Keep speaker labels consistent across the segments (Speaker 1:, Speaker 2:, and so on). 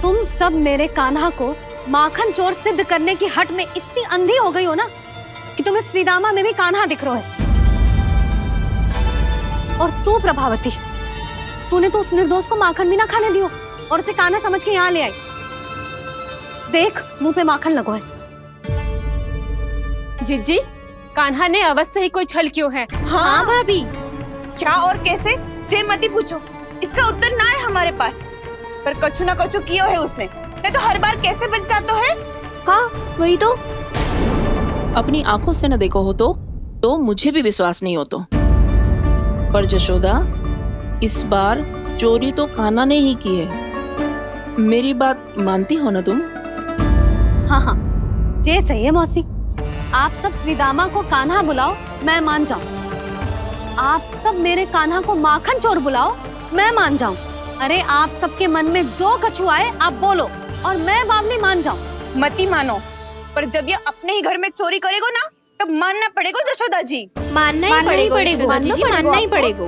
Speaker 1: तुम सब मेरे कान्हा को माखन चोर सिद्ध करने की हट में इतनी अंधी हो गई हो ना कि तुम्हें श्रीदामा में भी कान्हा दिख रहा है। और तू प्रभावती, तूने तो उस निर्दोष को माखन भी ना खाने दियो और उसे कान्हा समझ के यहाँ ले आई। देख, मुंह पे माखन लगो है।
Speaker 2: जीजी, कान्हा ने अवश्य ही कोई छल क्यों है।
Speaker 3: हाँ
Speaker 4: भाभी।
Speaker 3: क्या और कैसे, जे मती पूछो, इसका उत्तर ना है हमारे पास। पर कछु ना कछु कियो है उसने, नहीं तो हर बार कैसे बच जाता है।
Speaker 4: हाँ वही तो।
Speaker 5: अपनी आंखों से न देखो हो तो मुझे भी विश्वास नहीं हो तो। पर जशोदा, इस बार चोरी तो कान्हा ने ही की है। मेरी बात मानती हो ना तुम?
Speaker 1: हाँ हाँ, जे सही है मौसी। आप सब श्रीदामा को कान्हा बुलाओ, मैं मान जाऊं। आप सब मेरे कान्हा को माखन चोर बुलाओ, मैं मान जाऊं। अरे आप सबके मन में जो कछु आए आप बोलो और मैं बावली मान जाऊं।
Speaker 3: मती मानो, पर जब ये अपने ही घर में चोरी करेगा ना तब मानना पड़ेगा जशोदा जी।
Speaker 4: मानना ही पड़ेगा जीजी, मानना ही पड़ेगा।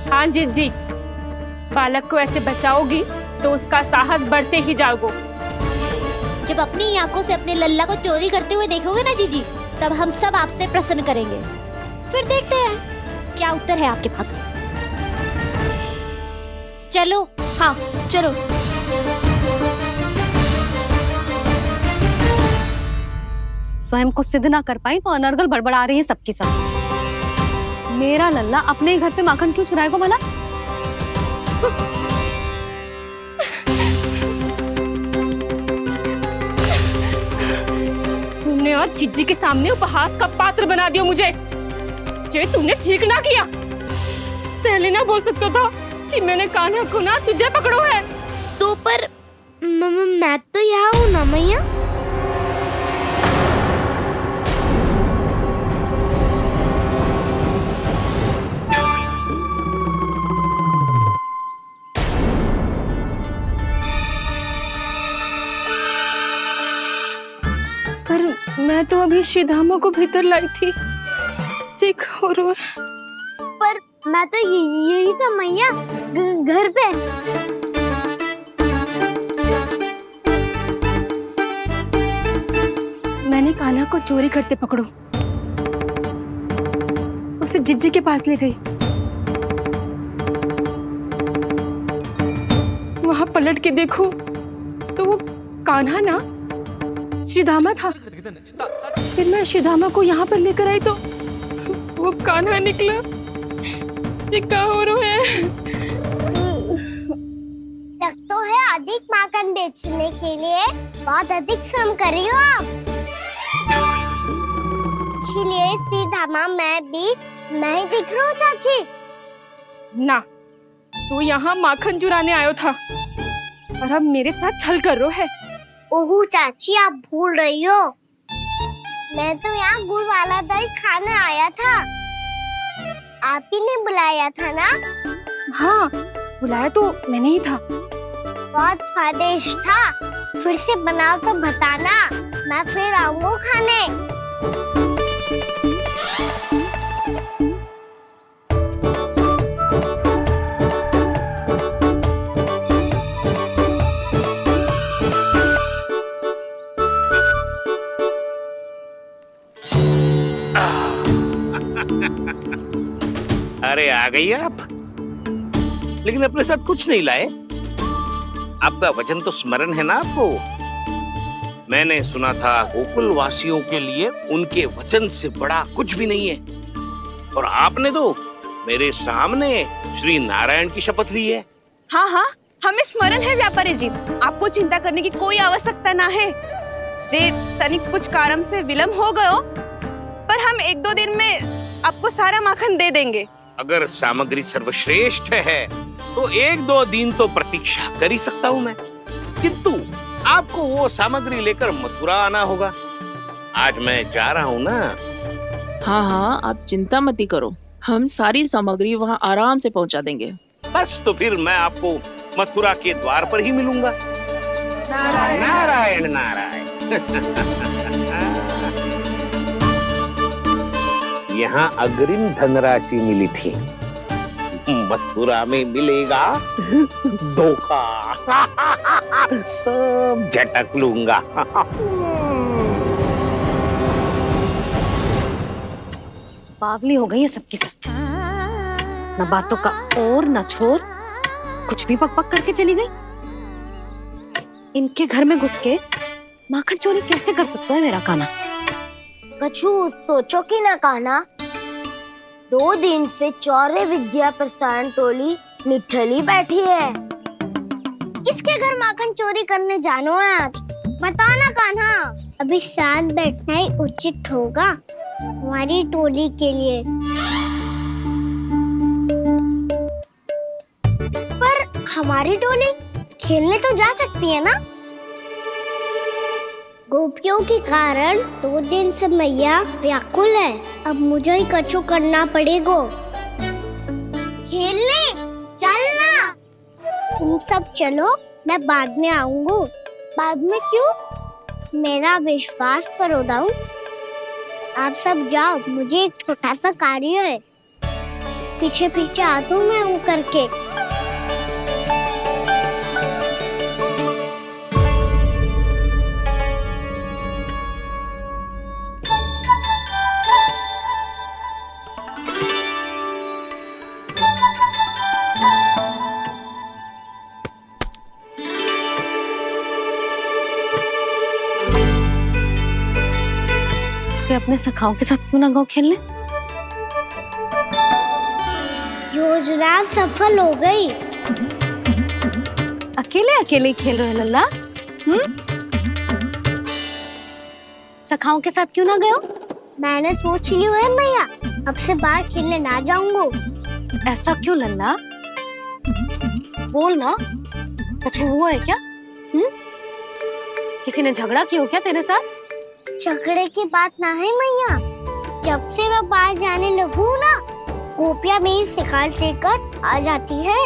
Speaker 2: हाँ जीजी, बालक को ऐसे बचाओगी तो उसका साहस बढ़ते ही जाओगे।
Speaker 6: जब अपनी आंखों से अपने लल्ला को चोरी करते हुए देखोगे ना जीजी, तब हम सब आपसे प्रसन्न करेंगे। फिर देखते हैं क्या उत्तर है आपके पास। चलो।
Speaker 4: हाँ चलो।
Speaker 1: स्वयं को सिद्ध ना कर पाई तो अनर्गल बड़बड़ा रही है सबकी सब। मेरा लल्ला अपने ही घर पे माखन क्यों चुराएगा भला?
Speaker 2: तुमने आज जीजी के सामने उपहास का पात्र बना दिया मुझे। ये तुमने ठीक ना किया। पहले ना बोल सकता था कि मैंने कान्हा को ना तुझे पकड़ो है।
Speaker 6: तो पर मैं तो यहाँ हूँ ना मैया।
Speaker 2: पर मैं तो अभी श्रीधामा को भीतर लाई थी। चेक हो रहा।
Speaker 6: पर मैं तो यही था मैया, घर पे।
Speaker 2: मैंने कान्हा को चोरी करते पकड़ो, उसे जिज्जी के पास ले गई। वहां पलट के देखो तो वो कान्हा ना श्रीधामा था। फिर मैं श्रीधामा को यहाँ पर लेकर आई तो वो कान्हा निकला। ये क्या हो रहा है?
Speaker 6: तक तो है अधिक माखन बेचने के लिए बहुत अधिक श्रम कर रही हो आप। इसलिए श्रीधामा मैं ही दिख रहा हूँ चाची।
Speaker 2: ना, तू यहाँ माखन चुराने आयो था और अब मेरे साथ छल कर रो है।
Speaker 6: ओह चाची, आप भूल रही हो, मैं तो यहाँ गुड़ वाला दही खाने आया था। आप ही ने बुलाया था ना?
Speaker 2: हाँ, बुलाया तो मैंने ही था।
Speaker 6: बहुत स्वादिष्ट था। फिर से बनाओ तो बताना, मैं फिर आऊंगा खाने।
Speaker 7: अरे आ गई आप, लेकिन अपने साथ कुछ नहीं लाए। आपका वचन तो स्मरण है ना आपको? मैंने सुना था गोकुल वासियों के लिए उनके वचन से बड़ा कुछ भी नहीं है। और आपने तो मेरे सामने श्री नारायण की शपथ ली है।
Speaker 3: हाँ हाँ, हमें स्मरण है व्यापारी जी। आपको चिंता करने की कोई आवश्यकता ना है। जे तनिक कुछ कारण से विलंब हो गयो, पर हम 1-2 दिन में आपको सारा माखन दे देंगे।
Speaker 7: अगर सामग्री सर्वश्रेष्ठ है तो 1-2 दिन तो प्रतीक्षा कर ही सकता हूँ मैं, किंतु आपको वो सामग्री लेकर मथुरा आना होगा। आज मैं जा रहा हूँ ना।
Speaker 5: हाँ हाँ, आप चिंता मत करो, हम सारी सामग्री वहाँ आराम से पहुँचा देंगे।
Speaker 7: बस तो फिर मैं आपको मथुरा के द्वार पर ही मिलूंगा। नारायण नारायण। यहाँ अग्रिम धनराशि मिली थी, मथुरा में मिलेगा धोखा। सब झटक लूंगा।
Speaker 1: बावली हो गई है सबकी सब। न बातों का और न छोर, कुछ भी पक पक करके चली गई। इनके घर में घुस के माखन चोरी कैसे कर सकता है मेरा काना?
Speaker 6: कछु सोचो कि ना कान्हा, 2 दिन से चौर्य विद्या प्रसारण टोली निठली बैठी है। किसके घर माखन चोरी करने जानो है आज? बता ना कान्हा। अभी साथ बैठना ही उचित होगा हमारी टोली के लिए। पर हमारी टोली खेलने तो जा सकती है ना? गोपियों के कारण 2 दिन से मैया व्याकुल है। अब मुझे ही कछु करना पड़ेगा। खेलने चलना। तुम सब चलो, मैं बाद में आऊंगा। बाद में क्यों? मेरा विश्वास करो दाऊ। आप सब जाओ, मुझे एक छोटा सा कार्य है। पीछे पीछे आता हूँ मैं करके।
Speaker 1: अपने सखाओं के साथ क्यों ना गाँव खेलने?
Speaker 6: योजना सफल हो गई।
Speaker 1: अकेले अकेले ही खेल रहे लल्ला? सखाओं के साथ क्यों ना गए?
Speaker 6: मैंने सोच लिया है मैया, अब से बाहर खेलने ना जाऊंगा।
Speaker 1: ऐसा क्यों लल्ला? बोल ना, कुछ हुआ है क्या? किसी ने झगड़ा किया हो क्या तेरे साथ?
Speaker 6: झगड़े की बात ना है मैया। जब से मैं बाहर जाने लगू ना, गोपियां मेरी शिकायत लेकर आ जाती है।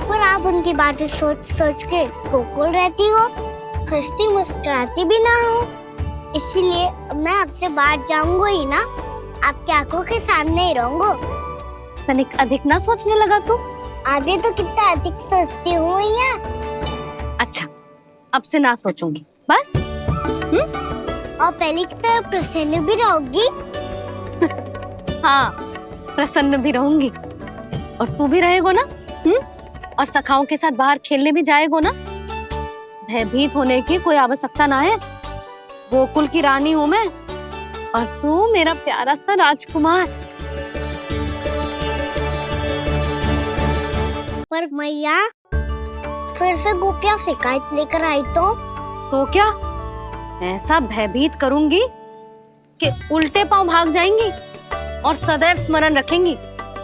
Speaker 6: पर आप उनकी बातें सोच सोच के गोकुल रहती हो, हंसती मुस्कुराती भी ना हो। इसलिए मैं आपसे बाहर जाऊंगा ही ना, आपकी आंखों के सामने ही रहूंगा।
Speaker 1: तनिक अधिक ना सोचने लगा तू?
Speaker 6: आगे तो कितना अधिक सोचती हूँ मैया।
Speaker 1: अच्छा, अब से ना सोचूंगी बस।
Speaker 6: और पहले की तरह प्रसन्न भी रहोगी।
Speaker 1: हाँ, प्रसन्न भी रहूंगी। और तू भी रहेगा ना? और सखाओं के साथ बाहर खेलने भी जाएगा ना? भयभीत होने की कोई आवश्यकता ना है। गोकुल की रानी हूँ मैं, और तू मेरा प्यारा सा राजकुमार।
Speaker 6: पर मैया, फिर से गोपियां शिकायत लेकर आई तो
Speaker 1: क्या? ऐसा भयभीत करूंगी कि उल्टे पांव भाग जाएंगी और सदैव स्मरण रखेंगी।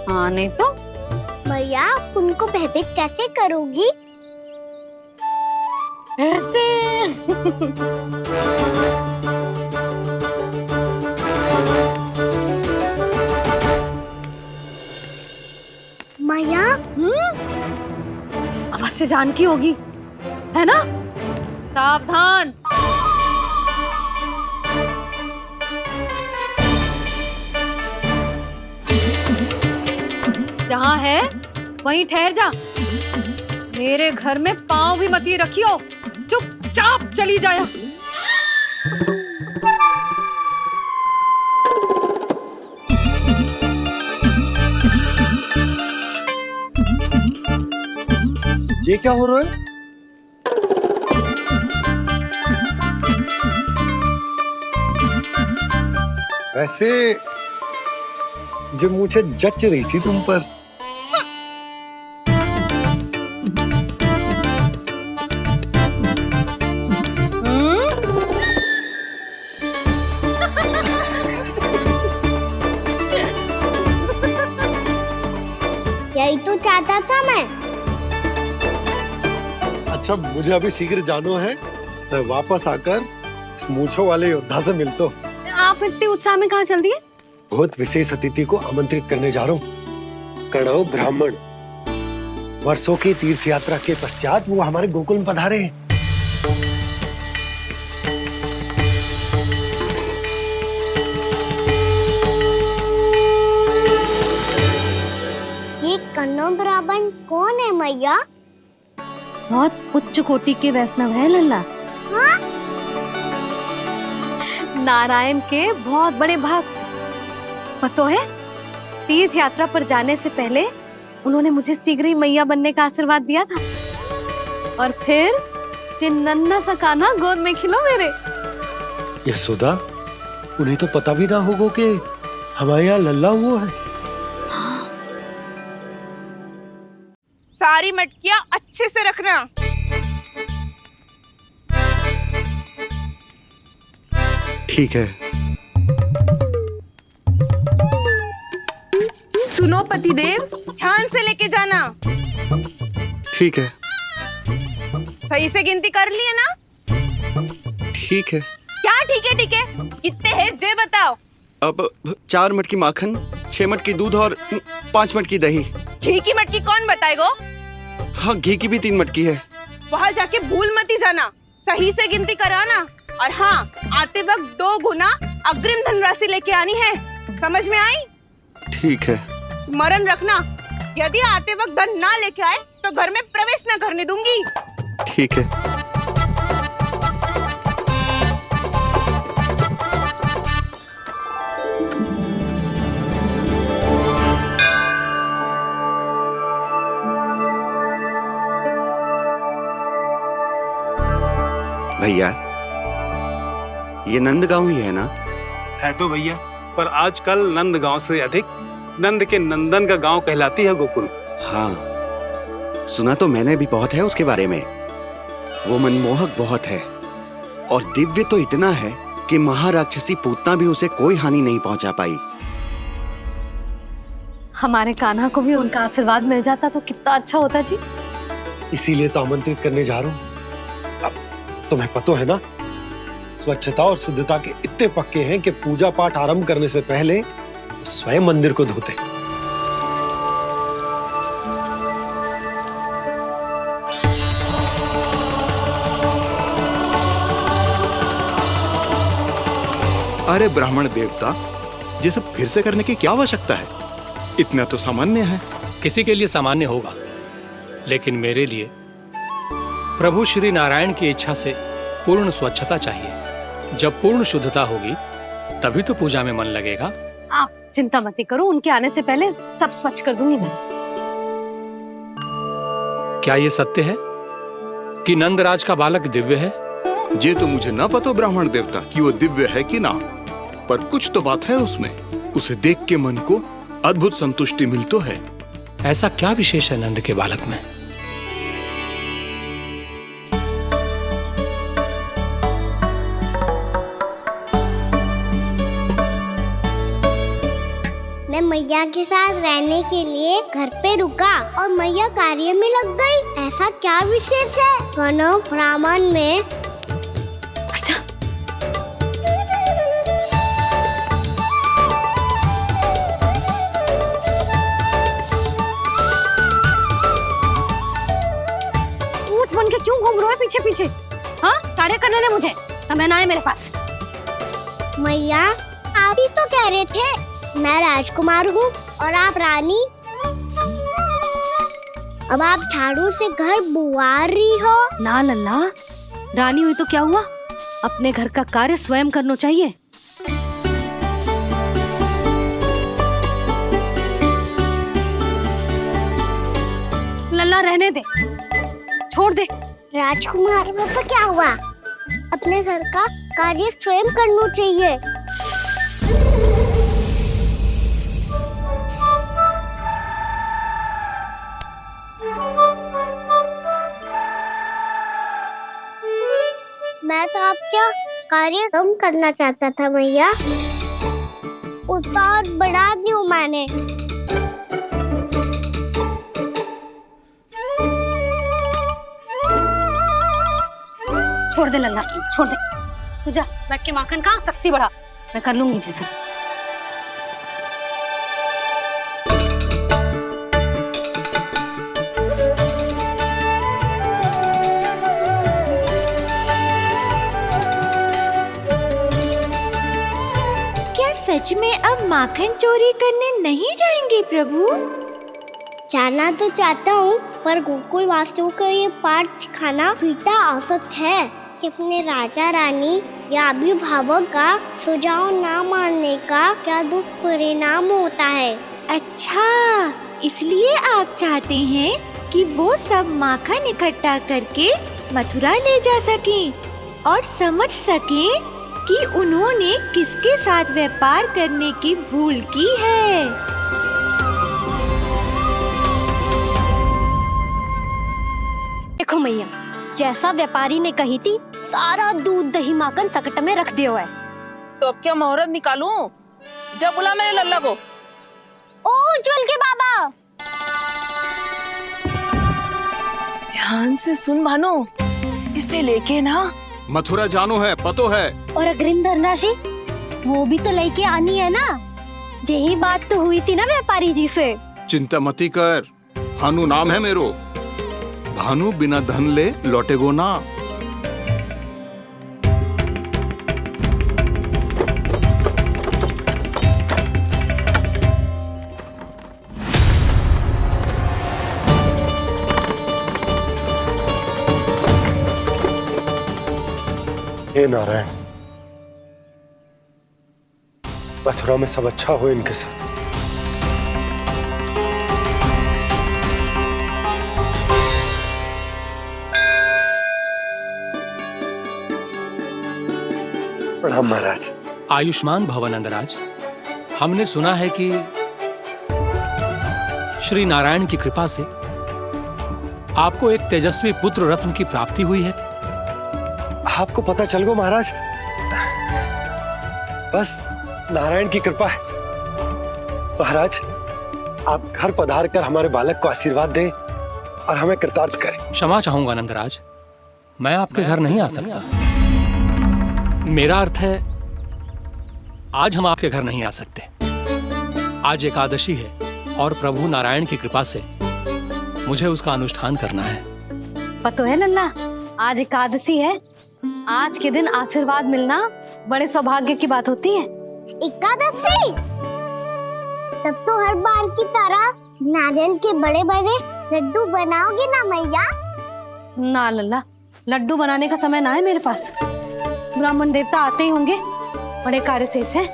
Speaker 1: हाँ नहीं तो?
Speaker 6: मैया, उनको भयभीत कैसे करोगी?
Speaker 1: ऐसे।
Speaker 6: मैया,
Speaker 1: अवश्य जानकी होगी, है ना? सावधान। जहाँ है वहीं ठहर जा। मेरे घर में पाँव भी मत ही रखियो, चुपचाप चली जाया।
Speaker 8: ये क्या हो रहा है? वैसे जो मुझे जच रही थी तुम पर।
Speaker 6: यही तो चाहता था मैं।
Speaker 8: अच्छा, मुझे अभी शीघ्र जाना है। मैं वापस आकर इस मूंछों वाले योद्धा से मिलता हूँ।
Speaker 1: आप इतने उत्साह में कहाँ चल दिए?
Speaker 8: बहुत विशेष अतिथि को आमंत्रित करने जा रहा हूँ। कणव ब्राह्मण। वर्षों की तीर्थ यात्रा के पश्चात वो हमारे गोकुल में पधारे हैं।
Speaker 6: मैया?
Speaker 1: बहुत उच्च कोटि के वैष्णव है लल्ला।
Speaker 6: हाँ?
Speaker 1: नारायण के बहुत बड़े भक्त। पता है, तीर्थ यात्रा पर जाने से पहले उन्होंने मुझे शीघ्र ही मैया बनने का आशीर्वाद दिया था। और फिर चिन्नन्ना सा कान्हा गोद में खिलो मेरे।
Speaker 8: यशोदा, उन्हें तो पता भी ना होगा कि हमारे यहाँ लल्ला हुआ है।
Speaker 3: सारी मटकियां अच्छे से रखना।
Speaker 9: ठीक है।
Speaker 3: सुनो पतिदेव, ध्यान से लेके जाना।
Speaker 9: ठीक है।
Speaker 3: सही से गिनती कर लिए ना?
Speaker 9: ठीक है।
Speaker 3: क्या ठीक है ठीक है? कितने हैं जे बताओ।
Speaker 9: अब 4 मटकी माखन, 6 मटकी दूध और 5 मटकी दही।
Speaker 3: घी की मटकी कौन बताएगो?
Speaker 9: हाँ, घी की भी 3 मटकी है।
Speaker 3: वहाँ जाके भूल मती जाना, सही से गिनती कराना। और हाँ, आते वक्त 2 गुना अग्रिम धनराशि लेके आनी है। समझ में आई?
Speaker 9: ठीक है।
Speaker 3: स्मरण रखना, यदि आते वक्त धन ना लेके आए तो घर में प्रवेश ना करने दूंगी।
Speaker 9: ठीक है। भैया, ये नंदगांव ही है ना?
Speaker 10: है तो भैया, पर आजकल नंदगांव से अधिक नंद के नंदन का गांव कहलाती है गोकुल।
Speaker 9: हाँ, सुना तो मैंने भी बहुत है उसके बारे में। वो मनमोहक बहुत है और दिव्य तो इतना है कि महाराक्षसी पूतना भी उसे कोई हानि नहीं पहुंचा पाई।
Speaker 1: हमारे कान्हा को भी उनका आशीर्वाद मिल जाता तो कितना अच्छा होता जी।
Speaker 8: इसीलिए तो आमंत्रित करने जा रहा हूँ। अब तुम्हें पता है ना, स्वच्छता और शुद्धता के इतने पक्के हैं कि पूजा पाठ आरंभ करने से पहले स्वयं मंदिर को धोते।
Speaker 11: अरे ब्राह्मण देवता, ये सब फिर से करने की क्या आवश्यकता है? इतना तो सामान्य है।
Speaker 12: किसी के लिए सामान्य होगा, लेकिन मेरे लिए प्रभु श्री नारायण की इच्छा से पूर्ण स्वच्छता चाहिए। जब पूर्ण शुद्धता होगी तभी तो पूजा में मन लगेगा।
Speaker 1: आप चिंता मत करो, उनके आने से पहले सब स्वच्छ कर दूंगी मैं।
Speaker 12: क्या ये सत्य है कि नंदराज का बालक दिव्य है?
Speaker 11: ये तो मुझे ना पता ब्राह्मण देवता कि वो दिव्य है कि ना, पर कुछ तो बात है उसमें। उसे देख के मन को अद्भुत संतुष्टि मिल तो है।
Speaker 12: ऐसा क्या विशेष है नंद के बालक में?
Speaker 6: मैं मैया के साथ रहने के लिए घर पे रुका और मैया कार्य में लग गई। ऐसा क्या विशेष है गणव ब्राह्मण में?
Speaker 1: अच्छा, ऊंच बन के क्यों घूम रहे हो पीछे पीछे? हाँ, कार्य करने दे मुझे, समय ना है मेरे पास।
Speaker 6: मैया, आप ही तो कह रहे थे मैं राजकुमार हूँ और आप रानी। अब आप झाड़ू से घर बुआ रही हो।
Speaker 1: ना लल्ला, रानी हुई तो क्या हुआ, अपने घर का कार्य स्वयं करना चाहिए। लल्ला रहने दे, छोड़ दे।
Speaker 6: राजकुमार में तो क्या हुआ, अपने घर का कार्य स्वयं करना चाहिए। मैं तो आपका कार्य कम करना चाहता था मैया, उतना और बढ़ा दूं मैंने।
Speaker 1: छोड़ दे लल्ला, छोड़ दे। तू जा बैठ के माखन खा, शक्ति बढ़ा, मैं कर लूंगी जैसे।
Speaker 3: सच में अब माखन चोरी करने नहीं जाएंगे प्रभु?
Speaker 6: जाना तो चाहता हूँ, पर गोकुल वासियों को ये पाठ सिखाना बीता औसत है कि अपने राजा रानी या अभिभावक का सुझाव ना मानने का क्या दुष्परिणाम होता है।
Speaker 13: अच्छा, इसलिए आप चाहते हैं कि वो सब माखन इकट्ठा करके मथुरा ले जा सकें और समझ सकें कि उन्होंने किसके साथ व्यापार करने की भूल की है।
Speaker 1: देखो मैया, जैसा व्यापारी ने कही थी सारा दूध दही माखन सकट में रख दियो है।
Speaker 5: तो अब क्या मुहूर्त निकालूं? जब बुला मेरे लल्ला को।
Speaker 6: ओ उज्जवल के बाबा,
Speaker 5: ध्यान से सुन भानु, इसे लेके ना
Speaker 11: मथुरा जानो है, पतो है।
Speaker 1: और अग्रिम धनराशि वो भी तो लेके आनी है ना। यही बात तो हुई थी ना व्यापारी जी से।
Speaker 11: चिंता मती कर, भानु नाम है मेरो। भानु बिना धन ले लौटेगो ना।
Speaker 8: हे नारायण, मथुरा में सब अच्छा हो इनके साथ। प्रणाम महाराज।
Speaker 12: आयुष्मान भव नंदराज। हमने सुना है कि श्री नारायण की कृपा से आपको एक तेजस्वी पुत्र रत्न की प्राप्ति हुई है।
Speaker 8: आपको पता चल गो महाराज, बस नारायण की कृपा है। महाराज, आप घर पधार कर हमारे बालक को आशीर्वाद दें और हमें कृतार्थ करें।
Speaker 12: क्षमा चाहूंगा नंदराज, मैं आपके घर नहीं आ सकता। मेरा अर्थ है, आज हम आपके घर नहीं आ सकते। आज एकादशी है और प्रभु नारायण की कृपा से मुझे उसका अनुष्ठान करना है।
Speaker 1: पता है लल्ला, आज एकादशी है। आज के दिन आशीर्वाद मिलना बड़े सौभाग्य की बात होती है।
Speaker 6: एकादशी, तब तो हर बार की तरह नारियल के बड़े बड़े लड्डू बनाओगे ना मैया?
Speaker 1: ना लल्ला, लड्डू बनाने का समय ना है मेरे पास। ब्राह्मण देवता आते ही होंगे, बड़े कार्य शेष हैं।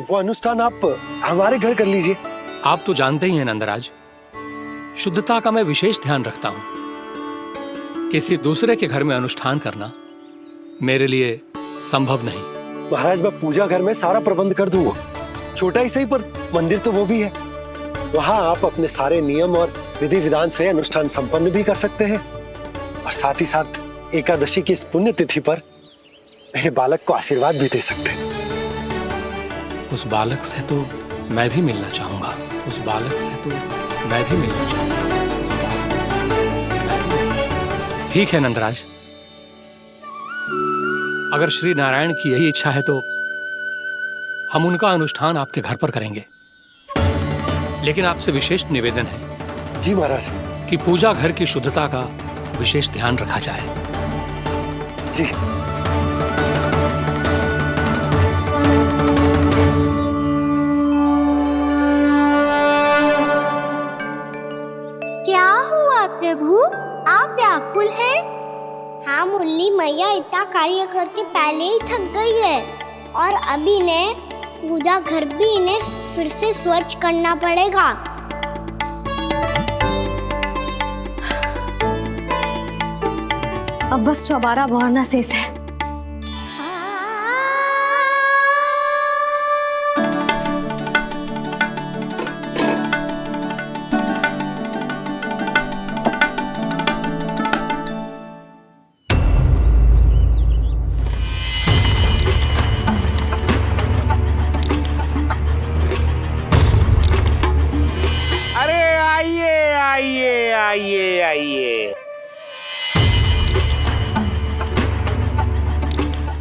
Speaker 8: वो अनुष्ठान आप हमारे घर कर लीजिए।
Speaker 12: आप तो जानते ही हैं नंदराज, शुद्धता का मैं विशेष ध्यान रखता हूं। किसी दूसरे के घर में अनुष्ठान करना मेरे लिए संभव नहीं।
Speaker 8: महाराज, मैं पूजा घर में सारा प्रबंध कर दूंगा। छोटा ही सही, पर मंदिर तो वो भी है। वहां आप अपने सारे नियम और विधि विधान से अनुष्ठान संपन्न भी कर सकते हैं और साथ ही साथ एकादशी की इस पुण्य तिथि पर मेरे बालक को आशीर्वाद भी दे सकते हैं।
Speaker 12: उस बालक से तो मैं भी मिलना चाहूंगा। उस बालक से तो मैं भी मिलना चाहूंगा। ठीक है नंदराज, अगर श्री नारायण की यही इच्छा है तो हम उनका अनुष्ठान आपके घर पर करेंगे। लेकिन आपसे विशेष निवेदन है।
Speaker 8: जी महाराज।
Speaker 12: कि पूजा घर की शुद्धता का विशेष ध्यान रखा जाए।
Speaker 8: जी।
Speaker 13: क्या हुआ प्रभु, आप व्याकुल हैं?
Speaker 6: हाँ मुरली मैया इतना कार्य करके पहले ही थक गई है और अभी ने पूजा घर भी इन्हें फिर से स्वच्छ करना पड़ेगा।
Speaker 1: अब बस चौबारा बहाना शेष है।
Speaker 7: आइए।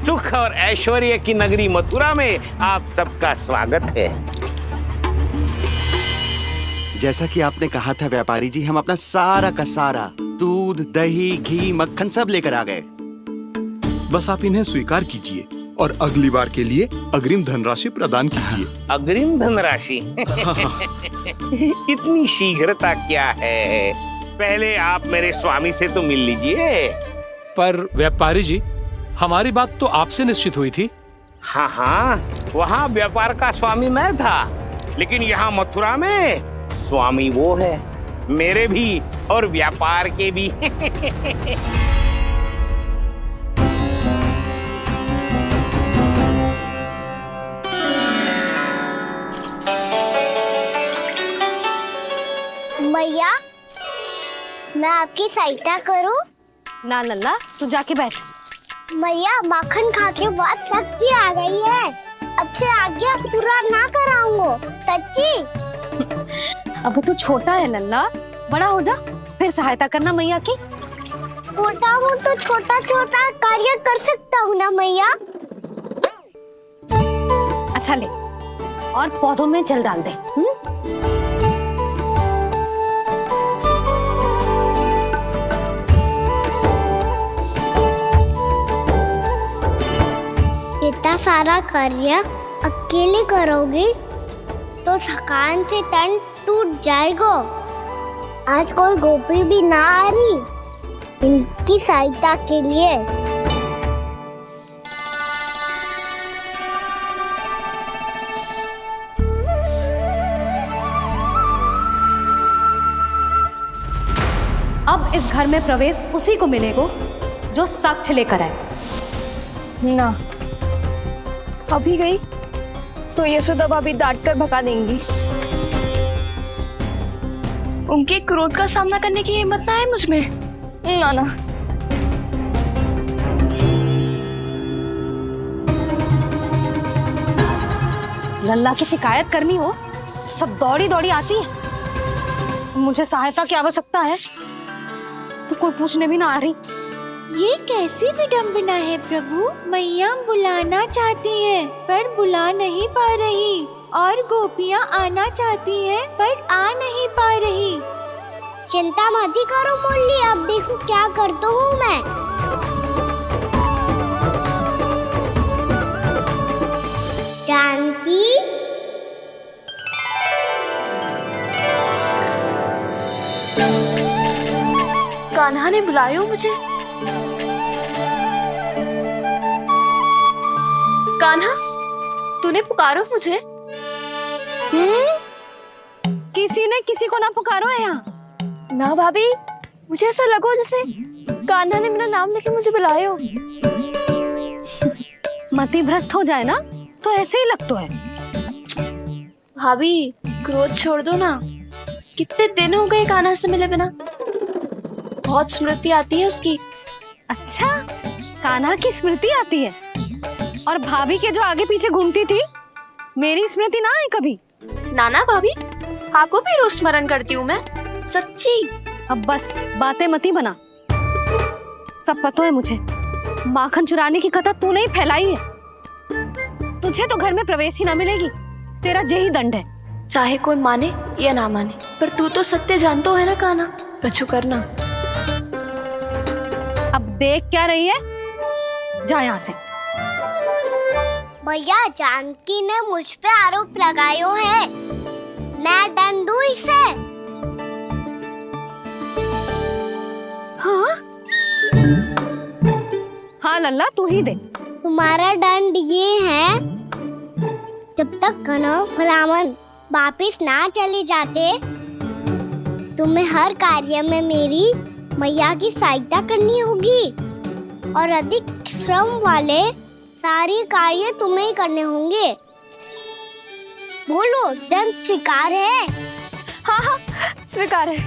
Speaker 7: सुख और ऐश्वर्य की नगरी मथुरा में आप सबका स्वागत है।
Speaker 9: जैसा कि आपने कहा था व्यापारी जी, हम अपना सारा का सारा दूध, दही, घी, मक्खन सब लेकर आ गए।
Speaker 11: बस आप इन्हें स्वीकार कीजिए और अगली बार के लिए अग्रिम धनराशि प्रदान कीजिए।
Speaker 7: अग्रिम धनराशि? इतनी शीघ्रता क्या है? पहले आप मेरे स्वामी से तो मिल लीजिए।
Speaker 12: पर व्यापारी जी, हमारी बात तो आपसे निश्चित हुई थी।
Speaker 7: हाँ हाँ, वहाँ व्यापार का स्वामी मैं था, लेकिन यहाँ मथुरा में स्वामी वो है, मेरे भी और व्यापार के भी।
Speaker 6: मैया, मैं आपकी सहायता करूं?
Speaker 1: ना लल्ला, तू जाके बैठ।
Speaker 6: मैया, माखन खा के बहुत शक्ति आ गई है। अब से आज्ञा पूरा ना कराऊंगा, सच्ची।
Speaker 1: अभी तू छोटा है लल्ला, बड़ा हो जा फिर सहायता करना मैया की।
Speaker 6: छोटा हूँ तो छोटा छोटा कार्य कर सकता हूँ ना मैया।
Speaker 1: अच्छा ले, और पौधों में जल डाल दे।
Speaker 6: इतना सारा कार्य अकेले करोगी तो थकान से तन टूट जाएगा। आज कोई गोपी भी ना आ रही इनकी सहायता के लिए।
Speaker 1: अब इस घर में प्रवेश उसी को मिलेगा जो साक्ष्य लेकर आए।
Speaker 2: ना, अभी गई तो यशोदा भाभी डांट कर भगा देंगी। उनके क्रोध का सामना करने की हिम्मत ना है मुझ में। ना ना।
Speaker 1: लल्ला की शिकायत करनी हो सब दौड़ी दौड़ी आती है। मुझे सहायता की आवश्यकता है तो कोई पूछने भी ना आ रही।
Speaker 13: ये कैसी विडंबना है प्रभु। मैया बुलाना चाहती हैं पर बुला नहीं पा रही, और गोपियाँ आना चाहती हैं पर आ नहीं पा रही।
Speaker 6: चिंता मत ही करो मुरली, अब देखो क्या करता हूँ मैं। जानकी,
Speaker 2: कान्हा ने बुलाया मुझे। कान्हा, तूने पुकारो मुझे?
Speaker 1: किसी ने किसी को ना पुकारो है यहाँ।
Speaker 2: ना भाभी, मुझे ऐसा लगो जैसे कान्हा ने मेरा नाम लेके मुझे बुलाया हो।
Speaker 1: मति भ्रष्ट हो जाए ना तो ऐसे ही लगता है।
Speaker 2: भाभी, क्रोध छोड़ दो ना। कितने दिन हो गए कान्हा से मिले बिना। बहुत स्मृति आती है उसकी।
Speaker 1: अच्छा, कान्हा की स्मृति आती है? और भाभी के जो आगे पीछे घूमती थी, मेरी स्मृति ना आई कभी?
Speaker 2: नाना भाभी, आपको भी रोज स्मरण करती हूँ मैं, सच्ची।
Speaker 1: अब बस बातें मती बना। सब पता है मुझे। माखन चुराने की कथा तूने ही फैलाई है। तुझे तो घर में प्रवेश ही ना मिलेगी। तेरा यही दंड है।
Speaker 2: चाहे कोई माने या ना माने, पर तू तो सत्य जानतो है ना कान्हा। कछु करना।
Speaker 1: अब देख क्या रही है, जा यहाँ से।
Speaker 6: भैया, जानकी ने मुझ पे आरोप लगायो है, मैं दंड दूं इसे।
Speaker 1: हाँ हाँ लल्ला, तू ही दे।
Speaker 6: तुम्हारा दंड ये है, जब तक कनव ब्राह्मण वापिस ना चले जाते, तुम्हें हर कार्य में मेरी मैया की सहायता करनी होगी, और अधिक श्रम वाले सारे कार्य तुम्हें ही करने होंगे। बोलो, दंड स्वीकार है?
Speaker 2: हाँ हाँ, स्वीकार है।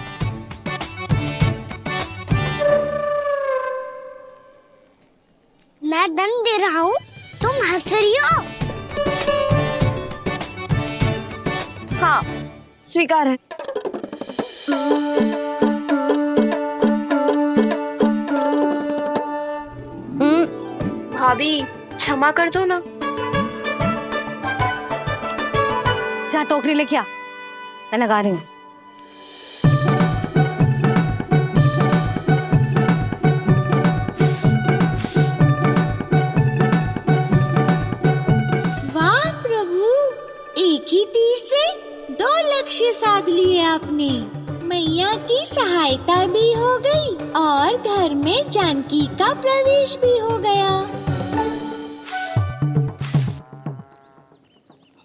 Speaker 6: मैं दंड दे रहा हूँ, तुम हंस रही हो?
Speaker 2: हाँ, स्वीकार है। भाभी, क्षमा कर दो ना।
Speaker 1: जा टोकरी लेके आ, मैं लगा रही हूँ।
Speaker 13: आपने। मैया की सहायता भी हो गई और घर में जानकी का प्रवेश भी हो गया।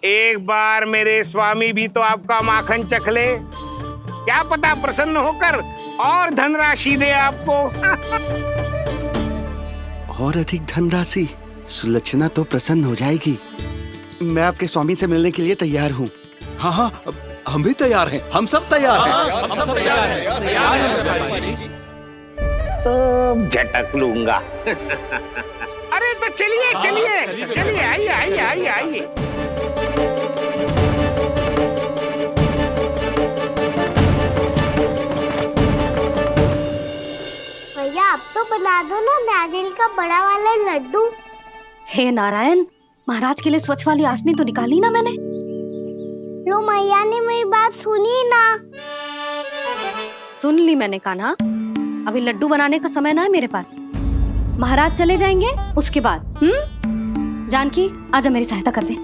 Speaker 7: एक बार मेरे स्वामी भी तो आपका माखन चख ले, क्या पता प्रसन्न होकर और धनराशि दे आपको।
Speaker 9: और अधिक धनराशि? सुलक्षणा तो प्रसन्न हो जाएगी। मैं आपके स्वामी से मिलने के लिए तैयार हूँ।
Speaker 11: हाँ हाँ, हम भी तैयार हैं, हम सब तैयार हैं।
Speaker 12: हम सब तैयार हैं।
Speaker 7: सब झटक लूंगा। अरे तो चलिए चलिए चलिए, आइए आइए आइए आइए।
Speaker 6: भैया आप तो बना दो ना नारियल का बड़ा वाला लड्डू।
Speaker 1: हे नारायण, महाराज के लिए स्वच्छ वाली आसनी तो निकाली ना मैंने।
Speaker 6: लो मैया ने मेरी बात सुनी ना।
Speaker 1: सुन ली मैंने कान्हा, अभी लड्डू बनाने का समय ना है मेरे पास। महाराज चले जाएंगे उसके बाद। जानकी आजा मेरी सहायता कर दे।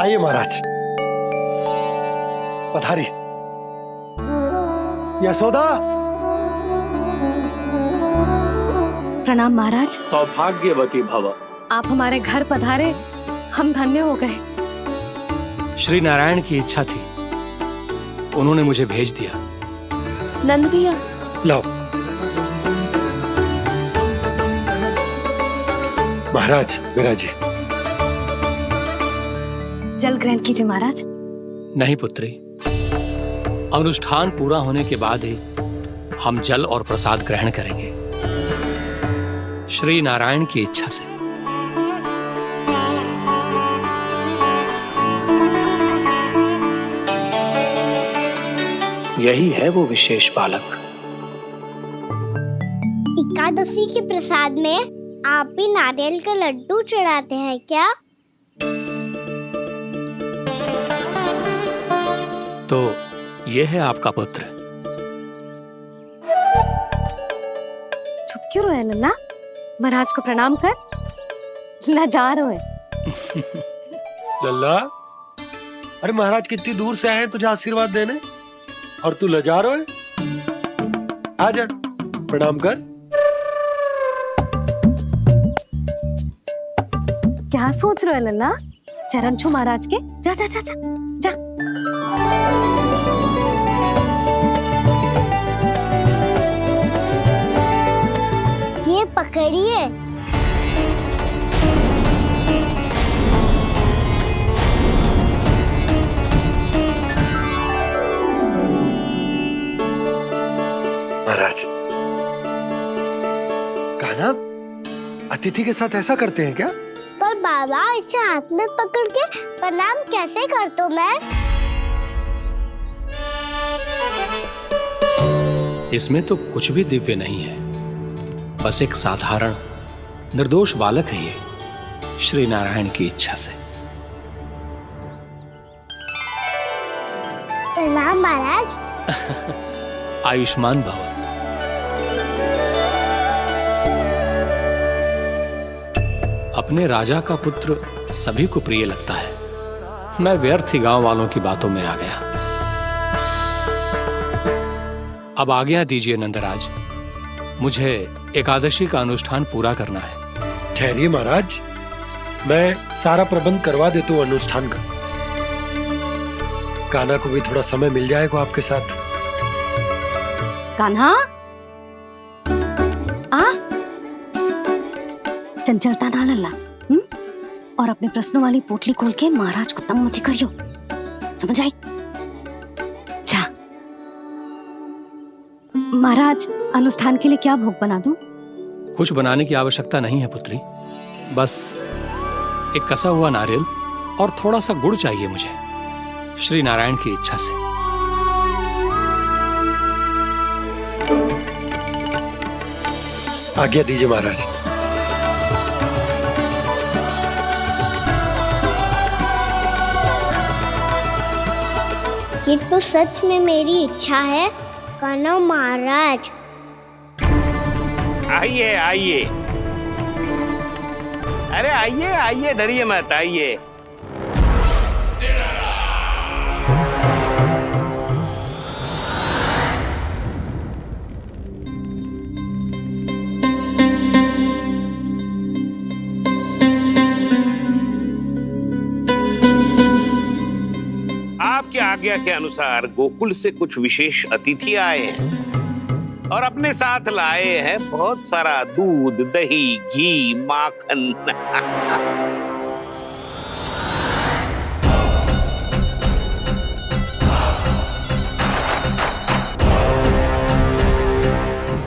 Speaker 8: आइए महाराज, पधारी। यशोदा।
Speaker 1: प्रणाम महाराज।
Speaker 12: सौभाग्यवती भव।
Speaker 1: आप हमारे घर पधारे, हम धन्य हो गए।
Speaker 12: श्री नारायण की इच्छा थी, उन्होंने मुझे भेज दिया।
Speaker 2: नंद भैया,
Speaker 8: लाओ। महाराज मेरा जी।
Speaker 1: जल ग्रहण कीजिए महाराज।
Speaker 12: नहीं पुत्री, अनुष्ठान पूरा होने के बाद ही हम जल और प्रसाद ग्रहण करेंगे, श्री नारायण की इच्छा से। यही है वो विशेष बालक।
Speaker 6: एकादशी के प्रसाद में आप भी नारियल का लड्डू चढ़ाते हैं क्या?
Speaker 12: तो ये है आपका पुत्र।
Speaker 1: चुप क्यों रहे लल्ला? महाराज को प्रणाम कर। लाजार हुए।
Speaker 8: लल्ला, अरे महाराज कितनी दूर से आए हैं तुझे आशीर्वाद देने, और तू लजार हो? आजा प्रणाम कर।
Speaker 1: क्या सोच रहे हो लल्ला? चरण छू महाराज के। जा जा जा जा जा।
Speaker 6: ये पकड़िए।
Speaker 8: महाराज, कान्हा अतिथि के साथ ऐसा करते हैं क्या?
Speaker 6: पर बाबा, इसे हाथ में पकड़ के प्रणाम कैसे करता हूँ मैं?
Speaker 12: इसमें तो कुछ भी दिव्य नहीं है, बस एक साधारण निर्दोष बालक है ये, श्री नारायण की इच्छा से।
Speaker 6: प्रणाम महाराज।
Speaker 12: आयुष्मान भव। अपने राजा का पुत्र सभी को प्रिय लगता है। मैं व्यर्थ ही गांव वालों की बातों में आ गया। अब आज्ञा दीजिए नंदराज, मुझे एकादशी का अनुष्ठान पूरा करना है।
Speaker 8: ठहरिए महाराज, मैं सारा प्रबंध करवा देता हूँ अनुष्ठान का। कान्हा को भी थोड़ा समय मिल जाएगा आपके साथ।
Speaker 1: कान्हा, आ चंचलता ना लल्ला। और अपने प्रश्नों वाली पोटली खोल के महाराज को तंग मत करियो, समझ आई? जा। महाराज, अनुष्ठान के लिए क्या भोग बना दूं?
Speaker 12: कुछ बनाने की आवश्यकता नहीं है पुत्री, बस एक कसा हुआ नारियल और थोड़ा सा गुड़ चाहिए मुझे, श्री नारायण की इच्छा से।
Speaker 8: आज्ञा दीजिए महाराज।
Speaker 6: ये तो सच में मेरी इच्छा है कान्हा महाराज।
Speaker 7: आइए आइए अरे आइए आइए, डरिए मत, आइए। आपकी आज्ञा के अनुसार गोकुल से कुछ विशेष अतिथि आए हैं और अपने साथ लाए हैं बहुत सारा दूध, दही, घी, माखन।